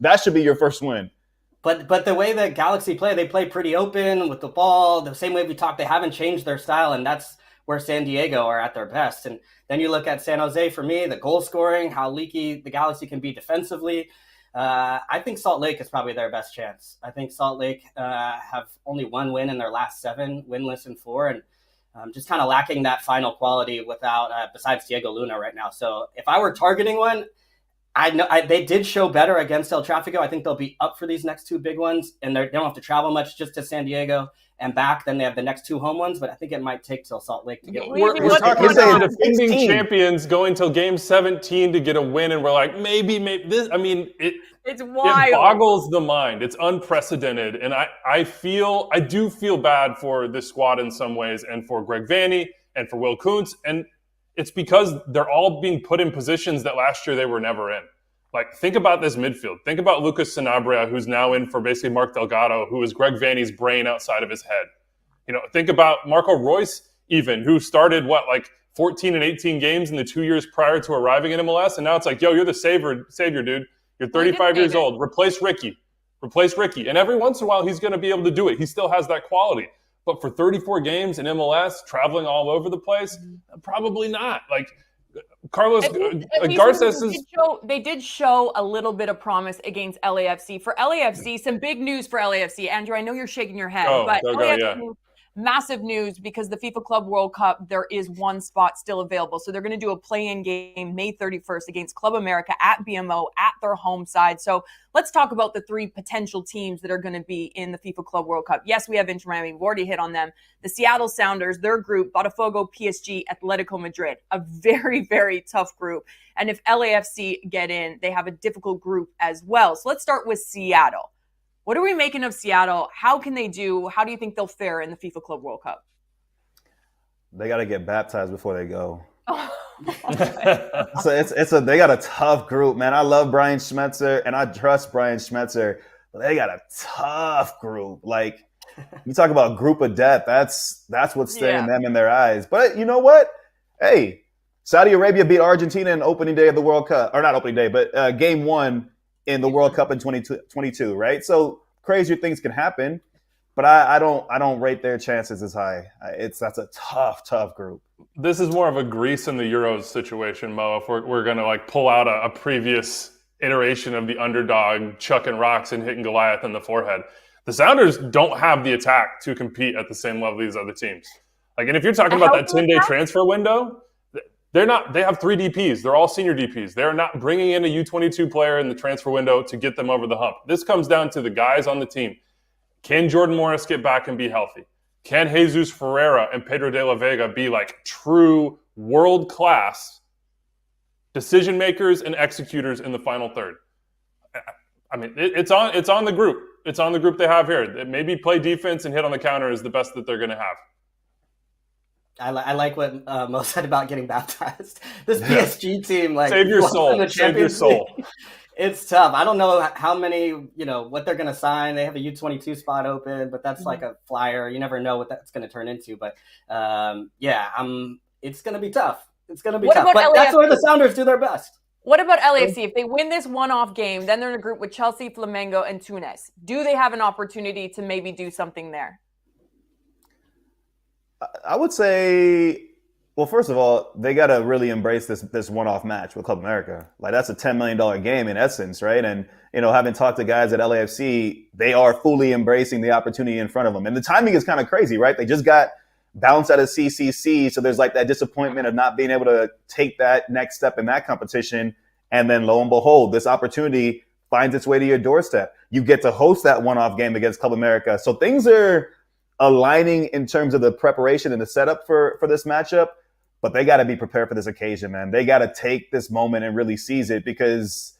That should be your first win. But the way that Galaxy play, they play pretty open with the ball. The same way we talked, they haven't changed their style, and that's where San Diego are at their best. And then you look at San Jose, for me, the goal scoring, how leaky the Galaxy can be defensively. I think Salt Lake is probably their best chance. I think Salt Lake have only one win in their last 7, winless in 4, and just kind of lacking that final quality without besides Diego Luna right now. So if I were targeting one, I know they did show better against El Trafico. I think they'll be up for these next 2 big ones, and they don't have to travel much, just to San Diego and back. Then they have the next 2 home ones, but I think it might take till Salt Lake to get one. We're talking about the defending champions going till game 17 to get a win, and we're like, maybe this. I mean, it's wild. It boggles the mind. It's unprecedented, and I do feel bad for this squad in some ways, and for Greg Vanney and for Will Kuntz, and it's because they're all being put in positions that last year they were never in. Like, think about this midfield. Think about Lucas Sanabria, who's now in for basically Mark Delgado, who is Greg Vanney's brain outside of his head. Think about Marco Reus, even, who started, 14 and 18 games in the 2 years prior to arriving in MLS, and now it's like, yo, you're the savior, dude. You're 35 years old. Replace Ricky. And every once in a while, he's going to be able to do it. He still has that quality. But for 34 games in MLS, traveling all over the place, probably not. Carlos Garces they did show a little bit of promise against LAFC. For LAFC, some big news for LAFC. Andrew, I know you're shaking your head, but LAFC, massive news because the FIFA Club World Cup, there is one spot still available. So they're going to do a play-in game May 31st against Club America at BMO at their home side. So let's talk about the 3 potential teams that are going to be in the FIFA Club World Cup. Yes, we have Inter Miami. We've already hit on them. The Seattle Sounders, their group, Botafogo, PSG, Atletico Madrid, a very, very tough group. And if LAFC get in, they have a difficult group as well. So let's start with Seattle. What are we making of Seattle? How can they do? How do you think they'll fare in the FIFA Club World Cup? They got to get baptized before they go. So they got a tough group, man. I love Brian Schmetzer and I trust Brian Schmetzer, but they got a tough group. You talk about group of death. That's what's staring them in their eyes. But you know what? Hey, Saudi Arabia beat Argentina in opening day of the World Cup, or not opening day, but game 1 in the World Cup in 2022, right? So crazier things can happen, but I don't rate their chances as high. That's a tough group. This is more of a Greece in the Euros situation, Mo. If we're going to pull out a previous iteration of the underdog chucking rocks and hitting Goliath in the forehead, the Sounders don't have the attack to compete at the same level as these other teams. And if you're talking about that 10-day transfer window, they're not. They have 3 DPs. They're all senior DPs. They're not bringing in a U22 player in the transfer window to get them over the hump. This comes down to the guys on the team. Can Jordan Morris get back and be healthy? Can Jesus Ferreira and Pedro de la Vega be true world-class decision makers and executors in the final third? I mean, it's on the group. It's on the group they have here. Maybe play defense and hit on the counter is the best that they're going to have. I like what Mo said about getting baptized. This PSG team, save your soul. Save your soul. It's tough. I don't know how many, what they're going to sign. They have a U22 spot open, but that's like a flyer. You never know what that's going to turn into. But it's going to be tough. It's going to be tough. But that's where the Sounders do their best. What about LAFC? If they win this one-off game, then they're in a group with Chelsea, Flamengo, and Tunis. Do they have an opportunity to maybe do something there? I would say, well, first of all, they got to really embrace this one-off match with Club America. Like, that's a $10 million game in essence, right? And, having talked to guys at LAFC, they are fully embracing the opportunity in front of them. And the timing is kind of crazy, right? They just got bounced out of CCC, so there's like that disappointment of not being able to take that next step in that competition. And then lo and behold, this opportunity finds its way to your doorstep. You get to host that one-off game against Club America. So things are aligning in terms of the preparation and the setup for this matchup. But they got to be prepared for this occasion, man. They got to take this moment and really seize it because,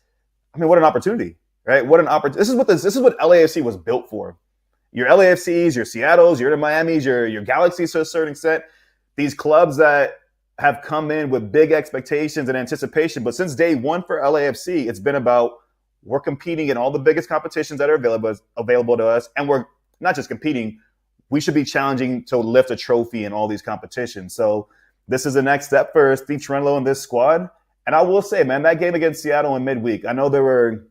what an opportunity, right? What an opportunity. This is what LAFC was built for. Your LAFCs, your Seattles, your Miamis, your Galaxies to a certain extent. These clubs that have come in with big expectations and anticipation. But since day one for LAFC, it's been about we're competing in all the biggest competitions that are available to us. And we're not just competing. We should be challenging to lift a trophy in all these competitions. So this is the next step for Steve Cherundolo and this squad. And I will say, man, that game against Seattle in midweek, I know there were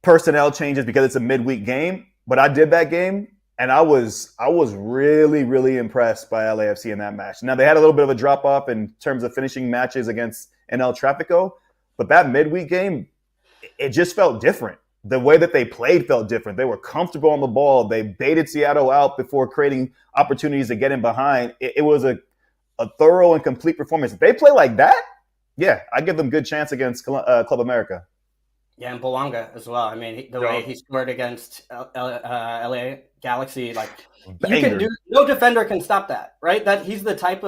personnel changes because it's a midweek game, but I did that game, and I was really, really impressed by LAFC in that match. Now, they had a little bit of a drop-off in terms of finishing matches against NL Trafico, but that midweek game, it just felt different. The way that they played felt different. They were comfortable on the ball. They baited Seattle out before creating opportunities to get in behind. It was a thorough and complete performance. If they play like that, yeah, I give them good chance against Club America. Yeah, and Bouanga as well. The way he scored against LA Galaxy, you can do. No defender can stop that, right? That's the type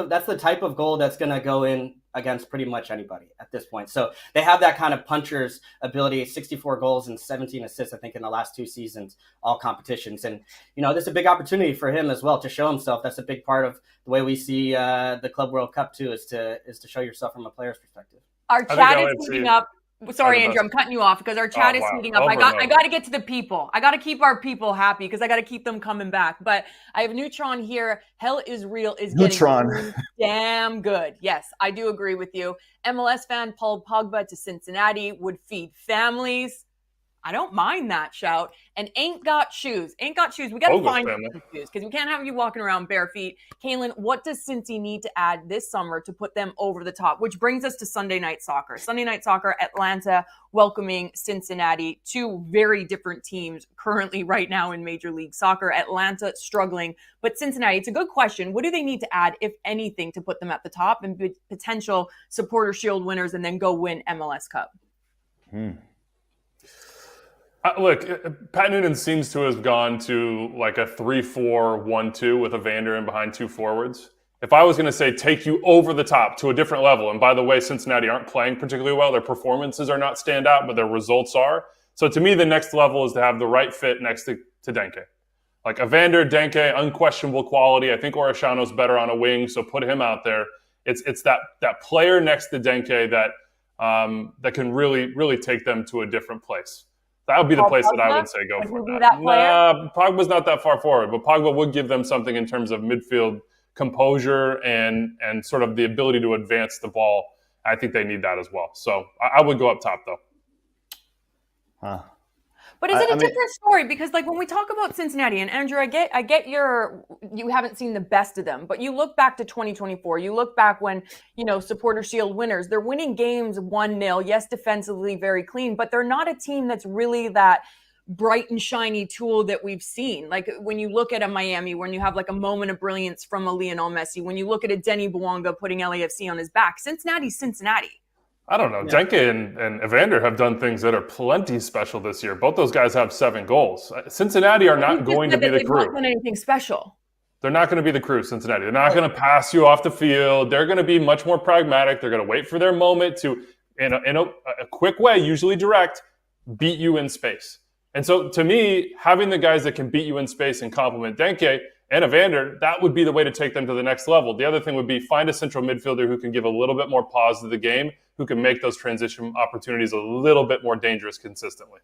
of goal that's going to go in against pretty much anybody at this point. So they have that kind of puncher's ability. 64 goals and 17 assists, I think, in the last 2 seasons, all competitions. And this is a big opportunity for him as well to show himself. That's a big part of the way we see the Club World Cup too, is to show yourself from a player's perspective. Our chat is heating up. Sorry, Andrew, I'm cutting you off because our chat is heating up. I got to get to the people. I got to keep our people happy because I got to keep them coming back. But I have Neutron here. Hell is real is getting damn good. Yes, I do agree with you. MLS fan Paul Pogba to Cincinnati would feed families. I don't mind that shout. And ain't got shoes. We got to find some shoes because we can't have you walking around bare feet. Kaylyn, what does Cincy need to add this summer to put them over the top? Which brings us to Sunday Night Soccer. Sunday Night Soccer, Atlanta welcoming Cincinnati, 2 very different teams currently right now in Major League Soccer. Atlanta struggling, but Cincinnati, it's a good question. What do they need to add, if anything, to put them at the top and be potential Supporter Shield winners and then go win MLS Cup? Look, Pat Noonan seems to have gone to like a 3-4-1-2 with Evander in behind 2 forwards. If I was going to say take you over the top to a different level, and by the way, Cincinnati aren't playing particularly well. Their performances are not stand out, but their results are. So to me, the next level is to have the right fit next to Denke. Like Evander, Denke, unquestionable quality. I think Orishano's better on a wing, so put him out there. It's that player next to Denke that can really take them to a different place. That would be the place that I would say go for that. Pogba's not that far forward, but Pogba would give them something in terms of midfield composure and sort of the ability to advance the ball. I think they need that as well. So I would go up top, though. But is it a different story? Because when we talk about Cincinnati, and Andrew, I get you haven't seen the best of them, but you look back to 2024, you look back when, Supporter Shield winners, they're winning games 1-0. Yes, defensively very clean, but they're not a team that's really that bright and shiny tool that we've seen. Like when you look at a Miami, when you have a moment of brilliance from a Lionel Messi, when you look at a Denny Bouanga putting LAFC on his back, Cincinnati's Cincinnati. I don't know. Yeah. Denke and Evander have done things that are plenty special this year. Both those guys have 7 goals. Cincinnati are not going to be the crew. They've not done anything special. They're not going to be the crew, Cincinnati. They're not going to pass you off the field. They're going to be much more pragmatic. They're going to wait for their moment to, in a quick way, usually direct, beat you in space. And so, to me, having the guys that can beat you in space and complement Denke and Evander, that would be the way to take them to the next level. The other thing would be find a central midfielder who can give a little bit more pause to the game who can make those transition opportunities a little bit more dangerous consistently.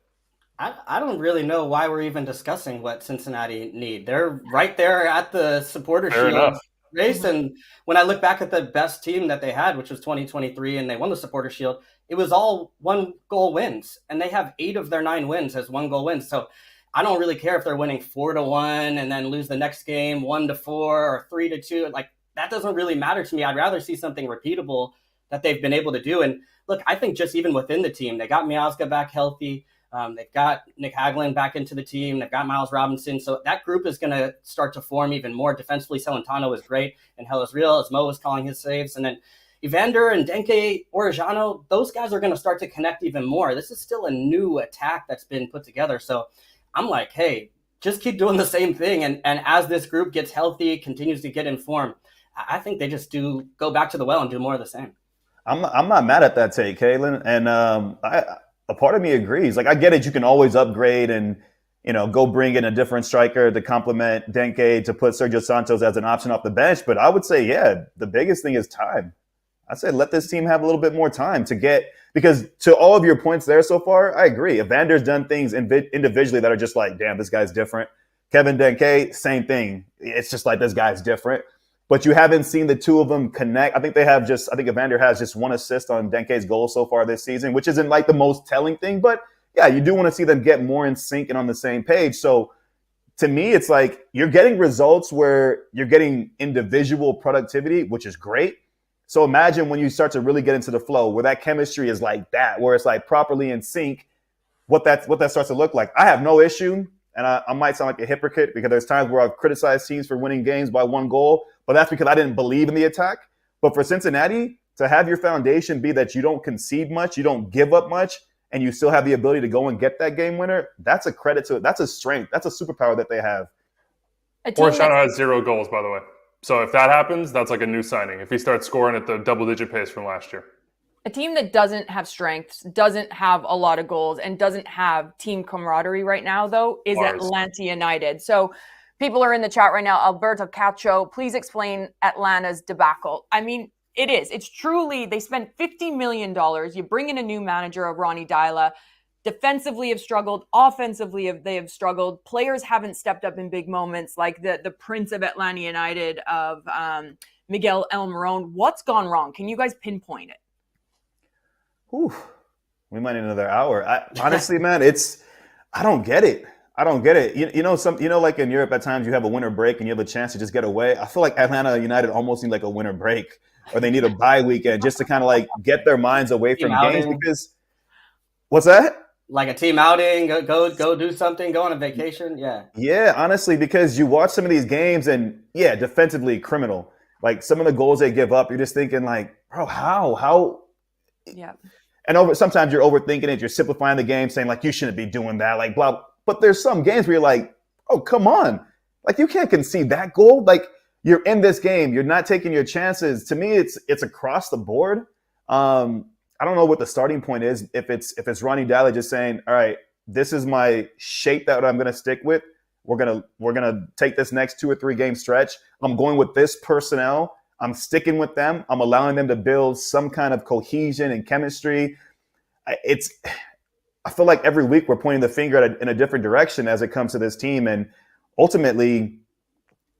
I don't really know why we're even discussing what Cincinnati need. They're right there at the supporter Fair shield enough. race. And when I look back at the best team that they had, which was 2023, and they won the supporter shield, it was all 1-goal wins. And they have 8 of their 9 wins as 1-goal wins. So I don't really care if they're winning 4-1 and then lose the next game 1-4 or 3-2. Like, that doesn't really matter to me. I'd rather see something repeatable that they've been able to do. And look, I think just even within the team, they got Miazga back healthy. They've got Nick Hagelin back into the team. They've got Miles Robinson. So that group is going to start to form even more. Defensively, Celentano is great. And Hell is real, as Mo was calling his saves. And then Evander and Denke Orejano, those guys are going to start to connect even more. This is still a new attack that's been put together. So I'm like, hey, just keep doing the same thing. And as this group gets healthy, continues to get in form, I think they just do go back to the well and do more of the same. I'm not mad at that take, Kaylin. And a part of me agrees. Like, I get it. You can always upgrade and, go bring in a different striker to complement Denke, to put Sergio Santos as an option off the bench. But I would say, yeah, the biggest thing is time. I said, let this team have a little bit more time to get, because to all of your points there so far, I agree. Evander's done things individually that are just like, damn, this guy's different. Kevin Denke, same thing. It's just like, this guy's different. But you haven't seen the two of them connect. I think Evander has just 1 assist on Denke's goal so far this season, which isn't like the most telling thing. But yeah, you do want to see them get more in sync and on the same page. So to me, it's like you're getting results where you're getting individual productivity, which is great. So imagine when you start to really get into the flow where that chemistry is like that, where it's like properly in sync, what that starts to look like. I have no issue. And I might sound like a hypocrite because there's times where I've criticized teams for winning games by 1 goal, but that's because I didn't believe in the attack. But for Cincinnati, to have your foundation be that you don't concede much, you don't give up much, and you still have the ability to go and get that game winner, that's a credit to it. That's a strength. That's a superpower that they have. Orejano has 0 goals, by the way. So if that happens, that's like a new signing. If he starts scoring at the double-digit pace from last year. A team that doesn't have strengths, doesn't have a lot of goals, and doesn't have team camaraderie right now, though, is Atlanta United. So people are in the chat right now. Alberto Cacho, please explain Atlanta's debacle. I mean, it is. It's truly, they spent $50 million. You bring in a new manager of Ronnie Dyla. Defensively have struggled. Offensively, they have struggled. Players haven't stepped up in big moments like the Prince of Atlanta United of Miguel Almiron. What's gone wrong? Can you guys pinpoint it? Whew, we might need another hour. Honestly, man, I don't get it. I don't get it. Like in Europe, at times you have a winter break and you have a chance to just get away. I feel like Atlanta United almost need like a winter break, or they need a bye weekend just to kind of like get their minds away from games. Because what's that? Like a team outing, go do something, go on a vacation. Yeah. Yeah, honestly, because you watch some of these games and yeah, defensively criminal. Like some of the goals they give up, you're just thinking like, bro, how? Yeah. And sometimes you're overthinking it. You're simplifying the game, saying like, you shouldn't be doing that, like blah. But there's some games where you're like, oh, come on. Like you can't concede that goal. Like you're in this game. You're not taking your chances. To me, it's across the board. I don't know what the starting point is. If it's Ronnie Dyla just saying, all right, this is my shape that I'm going to stick with. We're gonna take this next 2 or 3 game stretch. I'm going with this personnel. I'm sticking with them. I'm allowing them to build some kind of cohesion and chemistry. I feel like every week we're pointing the finger in a different direction as it comes to this team, and ultimately,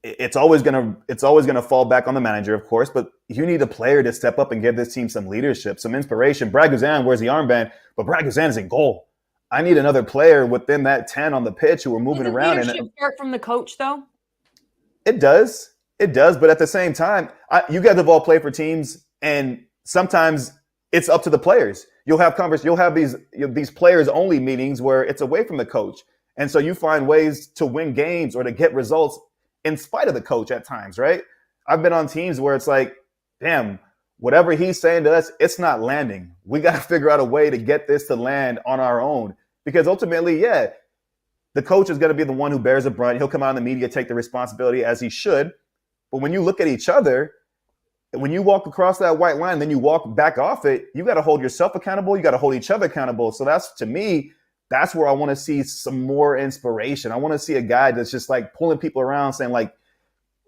it's always gonna fall back on the manager, of course. But you need a player to step up and give this team some leadership, some inspiration. Brad Guzan wears the armband, but Brad Guzan is in goal. I need another player within that 10 on the pitch who are moving around. Does leadership start from the coach, though? It does. It does, but at the same time, you guys have all played for teams, and sometimes it's up to the players. You'll have these players only meetings where it's away from the coach, and so you find ways to win games or to get results in spite of the coach at times, right? I've been on teams where it's like, damn, whatever he's saying to us, it's not landing. We got to figure out a way to get this to land on our own, because ultimately, yeah, the coach is going to be the one who bears the brunt. He'll come out in the media, take the responsibility as he should. But when you look at each other, when you walk across that white line, then you walk back off it, you got to hold yourself accountable. You got to hold each other accountable. So to me, that's where I want to see some more inspiration. I want to see a guy that's just like pulling people around saying like,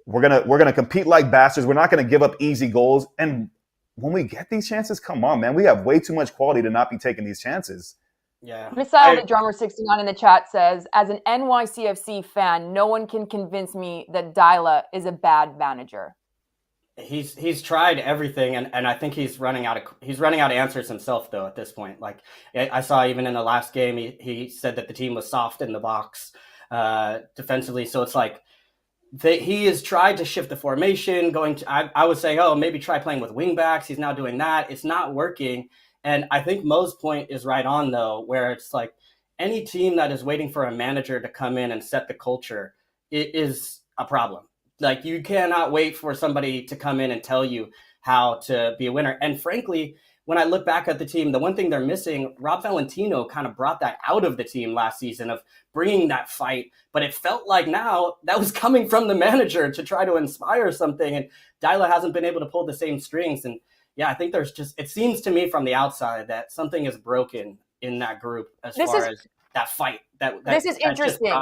we're going to compete like bastards. We're not going to give up easy goals. And when we get these chances, come on, man. We have way too much quality to not be taking these chances. Yeah. Missile the Drummer 69 in the chat says, as an NYCFC fan, no one can convince me that Dyla is a bad manager. He's tried everything, and I think he's running out of answers himself though at this point. Like I saw even in the last game, he said that the team was soft in the box defensively. So it's like he has tried to shift the formation. I would say, maybe try playing with wing backs. He's now doing that. It's not working. And I think Mo's point is right on though, where it's like any team that is waiting for a manager to come in and set the culture, it is a problem. Like, you cannot wait for somebody to come in and tell you how to be a winner. And frankly, when I look back at the team, the one thing they're missing, Rob Valentino kind of brought that out of the team last season of bringing that fight. But it felt like now that was coming from the manager to try to inspire something. And Dyla hasn't been able to pull the same strings. And yeah, I think it seems to me from the outside that something is broken in that group as far as that fight. This is interesting.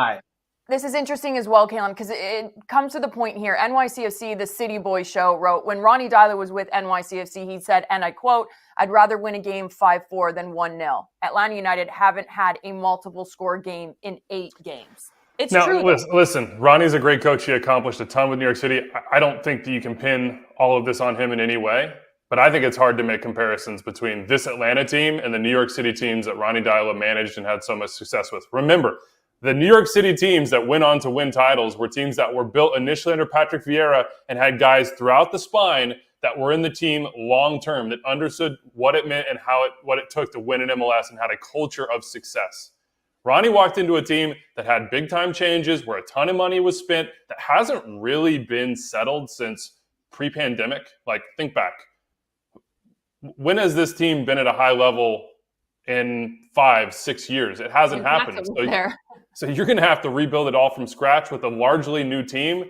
This is interesting as well, Calen, because it comes to the point here. NYCFC, the City Boy Show, wrote, when Ronnie Dyla was with NYCFC, he said, and I quote, "I'd rather win a game 5-4 than 1-0. Atlanta United haven't had a multiple score game in 8 games." It's true. Listen, Ronnie's a great coach. He accomplished a ton with New York City. I don't think that you can pin all of this on him in any way, but I think it's hard to make comparisons between this Atlanta team and the New York City teams that Ronnie Dyla managed and had so much success with. Remember, the New York City teams that went on to win titles were teams that were built initially under Patrick Vieira and had guys throughout the spine that were in the team long-term, that understood what it meant and what it took to win an MLS and had a culture of success. Ronnie walked into a team that had big-time changes, where a ton of money was spent, that hasn't really been settled since pre-pandemic. Like, think back. When has this team been at a high level in 5-6 years? It hasn't happened. So you're going to have to rebuild it all from scratch with a largely new team.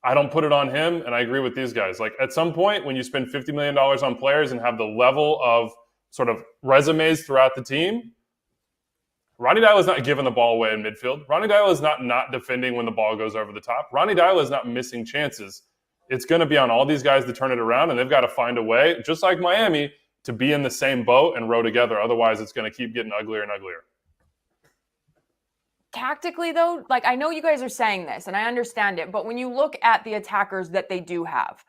I don't put it on him, and I agree with these guys. Like, at some point, when you spend $50 million on players and have the level of sort of resumes throughout the team, Ronnie Dyla is not giving the ball away in midfield. Ronnie Dyla is not defending when the ball goes over the top. Ronnie Dyla is not missing chances. It's going to be on all these guys to turn it around, and they've got to find a way, just like Miami, to be in the same boat and row together. Otherwise, it's going to keep getting uglier and uglier. Tactically, though, like, I know you guys are saying this, and I understand it, but when you look at the attackers that they do have,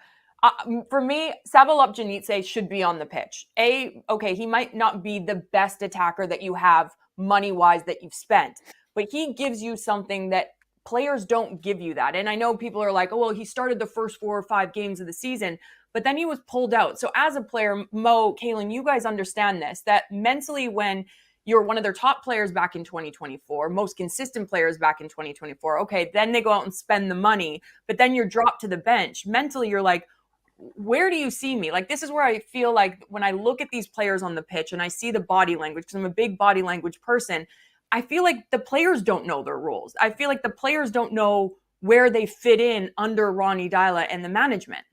for me, Sabalop Janitze should be on the pitch. Okay, he might not be the best attacker that you have money-wise that you've spent, but he gives you something that players don't give you that. And I know people are like, oh, well, he started the first 4 or 5 games of the season, but then he was pulled out. So as a player, Mo, Kaylyn, you guys understand this, that mentally when you're one of their top players back in 2024, most consistent players back in 2024. Okay, then they go out and spend the money, but then you're dropped to the bench. Mentally, you're like, where do you see me? Like, this is where I feel like when I look at these players on the pitch and I see the body language, because I'm a big body language person, I feel like the players don't know their roles. I feel like the players don't know where they fit in under Ronnie Dyla and the management.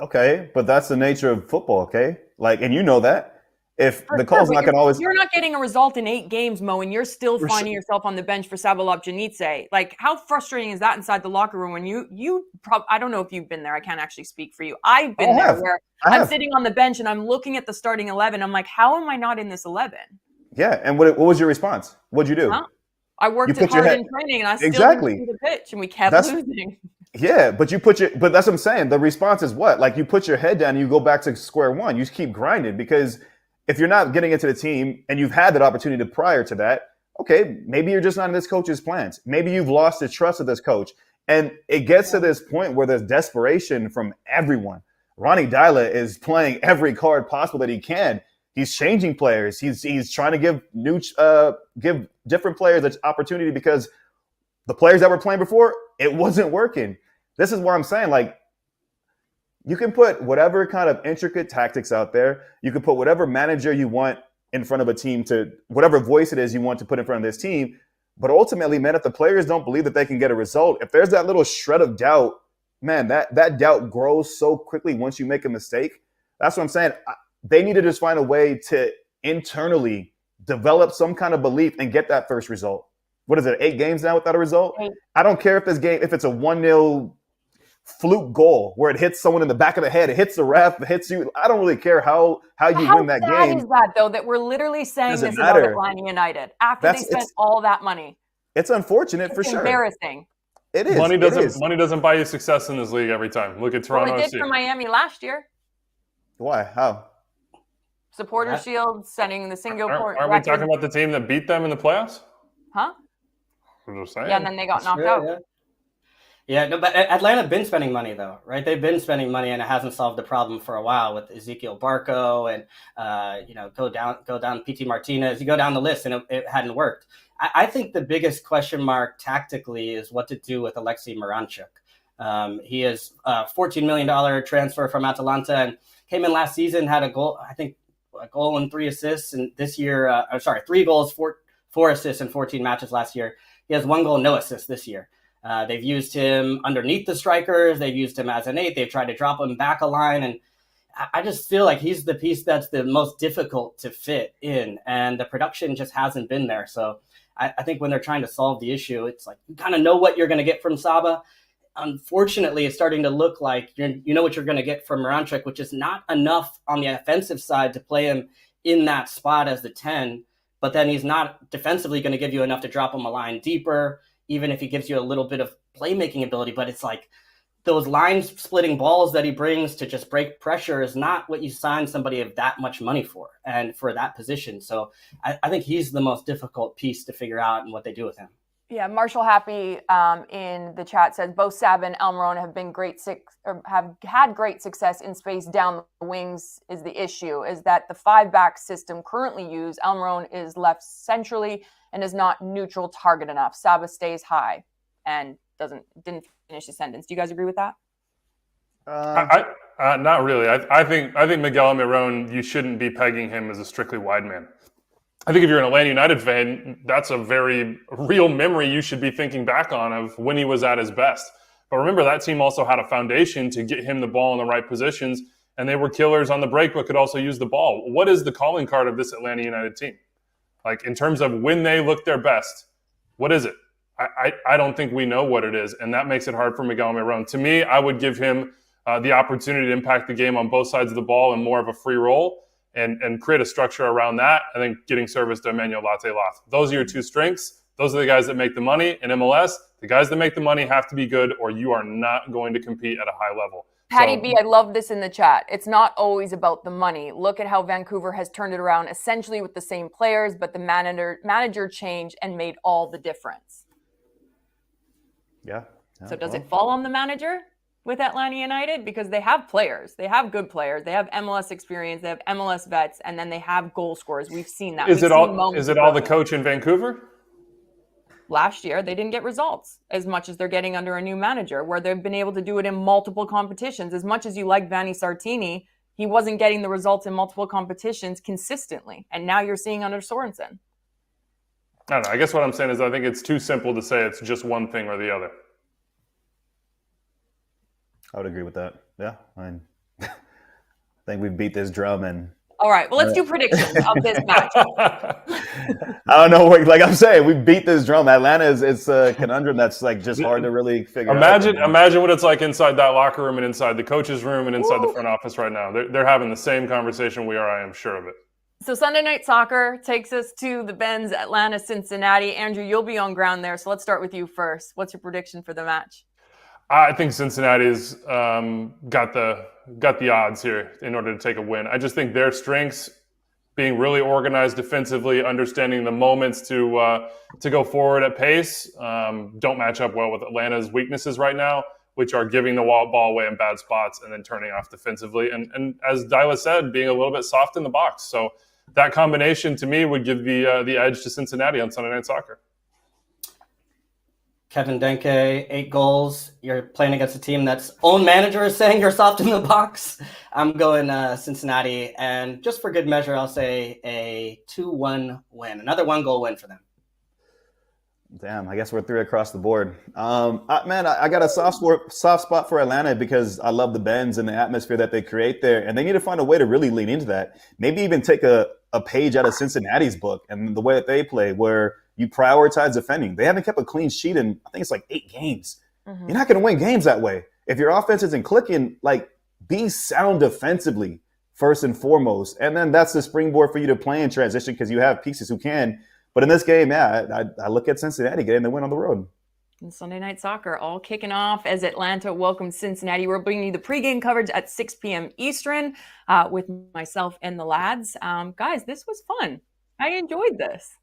Okay, but that's the nature of football, okay? Like, and you know that. If the call's not going to always... You're not getting a result in 8 games, Mo, and you're still finding yourself on the bench for Sabalop Janitze. Like, how frustrating is that inside the locker room when I don't know if you've been there. I can't actually speak for you. I've been there where I'm sitting on the bench and I'm looking at the starting 11. I'm like, how am I not in this 11? Yeah, and what was your response? What'd you do? Huh? I worked it hard in training, and I still didn't see the pitch, and we kept losing. Yeah, but but that's what I'm saying. The response is what? Like, you put your head down and you go back to square one. You just keep grinding, because if you're not getting into the team and you've had that opportunity prior to that, okay, maybe you're just not in this coach's plans. Maybe you've lost the trust of this coach. And it gets to this point where there's desperation from everyone. Ronnie Dyla is playing every card possible that he can. He's changing players. He's trying to give different players an opportunity, because the players that were playing before, it wasn't working. This is where I'm saying, like, you can put whatever kind of intricate tactics out there. You can put whatever manager you want in front of a team, to whatever voice it is you want to put in front of this team. But ultimately, man, if the players don't believe that they can get a result, if there's that little shred of doubt, man, that doubt grows so quickly once you make a mistake. That's what I'm saying. They need to just find a way to internally develop some kind of belief and get that first result. What is it, 8 games now without a result? 8. I don't care if it's a 1-0 fluke goal where it hits someone in the back of the head, it hits the ref, it hits you. I don't really care how you win that game. How sad is that, though, that we're literally saying this about Atlanta United after they spent all that money? It's unfortunate for sure. Embarrassing. It is. Money doesn't buy you success in this league every time. Look at Toronto. Well, it did for Miami last year. Why? How? Supporter Shield, setting the Singapore. Aren't we talking about the team that beat them in the playoffs? Huh? I'm just saying. Yeah, and then they got knocked out. Yeah, no, but Atlanta been spending money though, right? They've been spending money, and it hasn't solved the problem for a while with Ezekiel Barco and go down PT Martinez. You go down the list, and it hadn't worked. I think the biggest question mark tactically is what to do with Alexei Miranchuk. He is a $14 million transfer from Atalanta and came in last season, had a goal and 3 assists, and this year, 3 goals, 4 assists in 14 matches last year. He has 1 goal, no assists this year. They've used him underneath the strikers. They've used him as an 8. They've tried to drop him back a line. And I just feel like he's the piece that's the most difficult to fit in. And the production just hasn't been there. So I think when they're trying to solve the issue, it's like you kind of know what you're going to get from Saba. Unfortunately, it's starting to look like you know what you're going to get from Miranchuk, which is not enough on the offensive side to play him in that spot as the 10. But then he's not defensively going to give you enough to drop him a line deeper, even if he gives you a little bit of playmaking ability. But it's like those line-splitting balls that he brings to just break pressure is not what you sign somebody of that much money for and for that position. So I think he's the most difficult piece to figure out and what they do with him. Yeah, Marshall Happy in the chat says both Saba and Almiron have had great success in space down the wings. Is the issue is that the 5-back system currently used, Almiron is left centrally and is not neutral target enough. Saba stays high and didn't finish the sentence. Do you guys agree with that? Not really. I think Miguel Almiron, you shouldn't be pegging him as a strictly wide man. I think if you're an Atlanta United fan, that's a very real memory you should be thinking back on of when he was at his best. But remember, that team also had a foundation to get him the ball in the right positions, and they were killers on the break but could also use the ball. What is the calling card of this Atlanta United team? Like, in terms of when they look their best, what is it? I don't think we know what it is, and that makes it hard for Miguel Almiron. To me, I would give him the opportunity to impact the game on both sides of the ball and more of a free role. And create a structure around that. I think getting service to Emmanuel Latte-Lath. Those are your 2 strengths. Those are the guys that make the money. In MLS, the guys that make the money have to be good or you are not going to compete at a high level. Patty B, I love this in the chat. It's not always about the money. Look at how Vancouver has turned it around essentially with the same players, but the manager changed and made all the difference. Yeah. So does it fall on the manager with Atlanta United? Because they have players. They have good players. They have MLS experience. They have MLS vets. And then they have goal scorers. We've seen that. Is it all the coach in Vancouver? Last year, they didn't get results as much as they're getting under a new manager, where they've been able to do it in multiple competitions. As much as you like Vanni Sartini, he wasn't getting the results in multiple competitions consistently. And now you're seeing under Sorensen. I don't know. I guess what I'm saying is I think it's too simple to say it's just one thing or the other. I would agree with that. Yeah. I think we beat this drum and. All right. Well, let's do predictions of this match. I don't know. Like I'm saying, we beat this drum. Atlanta it's a conundrum that's like just hard to really figure out. Imagine what it's like inside that locker room and inside the coach's room and inside the front office right now. They're having the same conversation we are. I am sure of it. So Sunday Night Soccer takes us to the Benz, Atlanta, Cincinnati. Andrew, you'll be on ground there. So let's start with you first. What's your prediction for the match? I think Cincinnati's got the odds here in order to take a win. I just think their strengths, being really organized defensively, understanding the moments to go forward at pace, don't match up well with Atlanta's weaknesses right now, which are giving the ball away in bad spots and then turning off defensively. And as Dyla said, being a little bit soft in the box. So that combination to me would give the edge to Cincinnati on Sunday Night Soccer. Kevin Denke, 8 goals. You're playing against a team that's own manager is saying you're soft in the box. I'm going Cincinnati. And just for good measure, I'll say a 2-1 win. Another 1-goal win for them. Damn, I guess we're 3 across the board. I got a soft spot for Atlanta because I love the Benz and the atmosphere that they create there. And they need to find a way to really lean into that. Maybe even take a page out of Cincinnati's book and the way that they play, where you prioritize defending. They haven't kept a clean sheet in, I think it's like 8 games. Mm-hmm. You're not going to win games that way. if your offense isn't clicking, like, be sound defensively first and foremost. And then that's the springboard for you to play in transition because you have pieces who can. But in this game, yeah, I look at Cincinnati getting the win on the road. And Sunday Night Soccer all kicking off as Atlanta welcomes Cincinnati. We're bringing you the pregame coverage at 6 p.m. Eastern with myself and the lads. Guys, this was fun. I enjoyed this.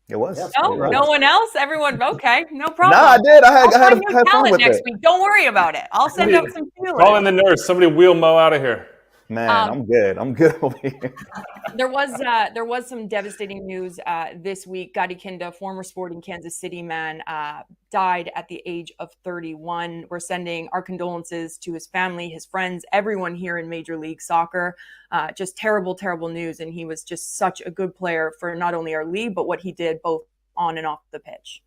It was. No one else? Everyone? Okay, no problem. No, I did. I had new fun with next it. week. Don't worry about it. I'll send out some feelers. Call in the nurse. Somebody wheel Mo out of here. Man, I'm good. I'm good over here. There was some devastating news this week. Gadi Kinda, former Sporting Kansas City man, died at the age of 31. We're sending our condolences to his family, his friends, everyone here in Major League Soccer. Just terrible, terrible news. And he was just such a good player for not only our league, but what he did both on and off the pitch.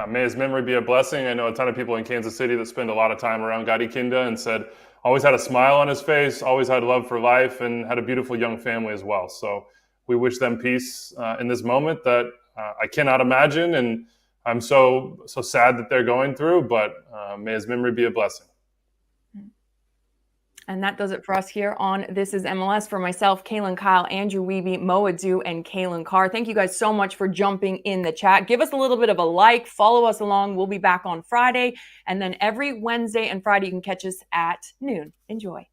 May his memory be a blessing. I know a ton of people in Kansas City that spend a lot of time around Gadi Kinda and said always had a smile on his face, always had love for life, and had a beautiful young family as well. So we wish them peace in this moment that I cannot imagine, and I'm so sad that they're going through, but may his memory be a blessing. And that does it for us here on This is MLS. For myself, Kaylyn Kyle, Andrew Wiebe, Mo Adu, and Calen Carr. Thank you guys so much for jumping in the chat. Give us a little bit of a like. Follow us along. We'll be back on Friday. And then every Wednesday and Friday, you can catch us at noon. Enjoy.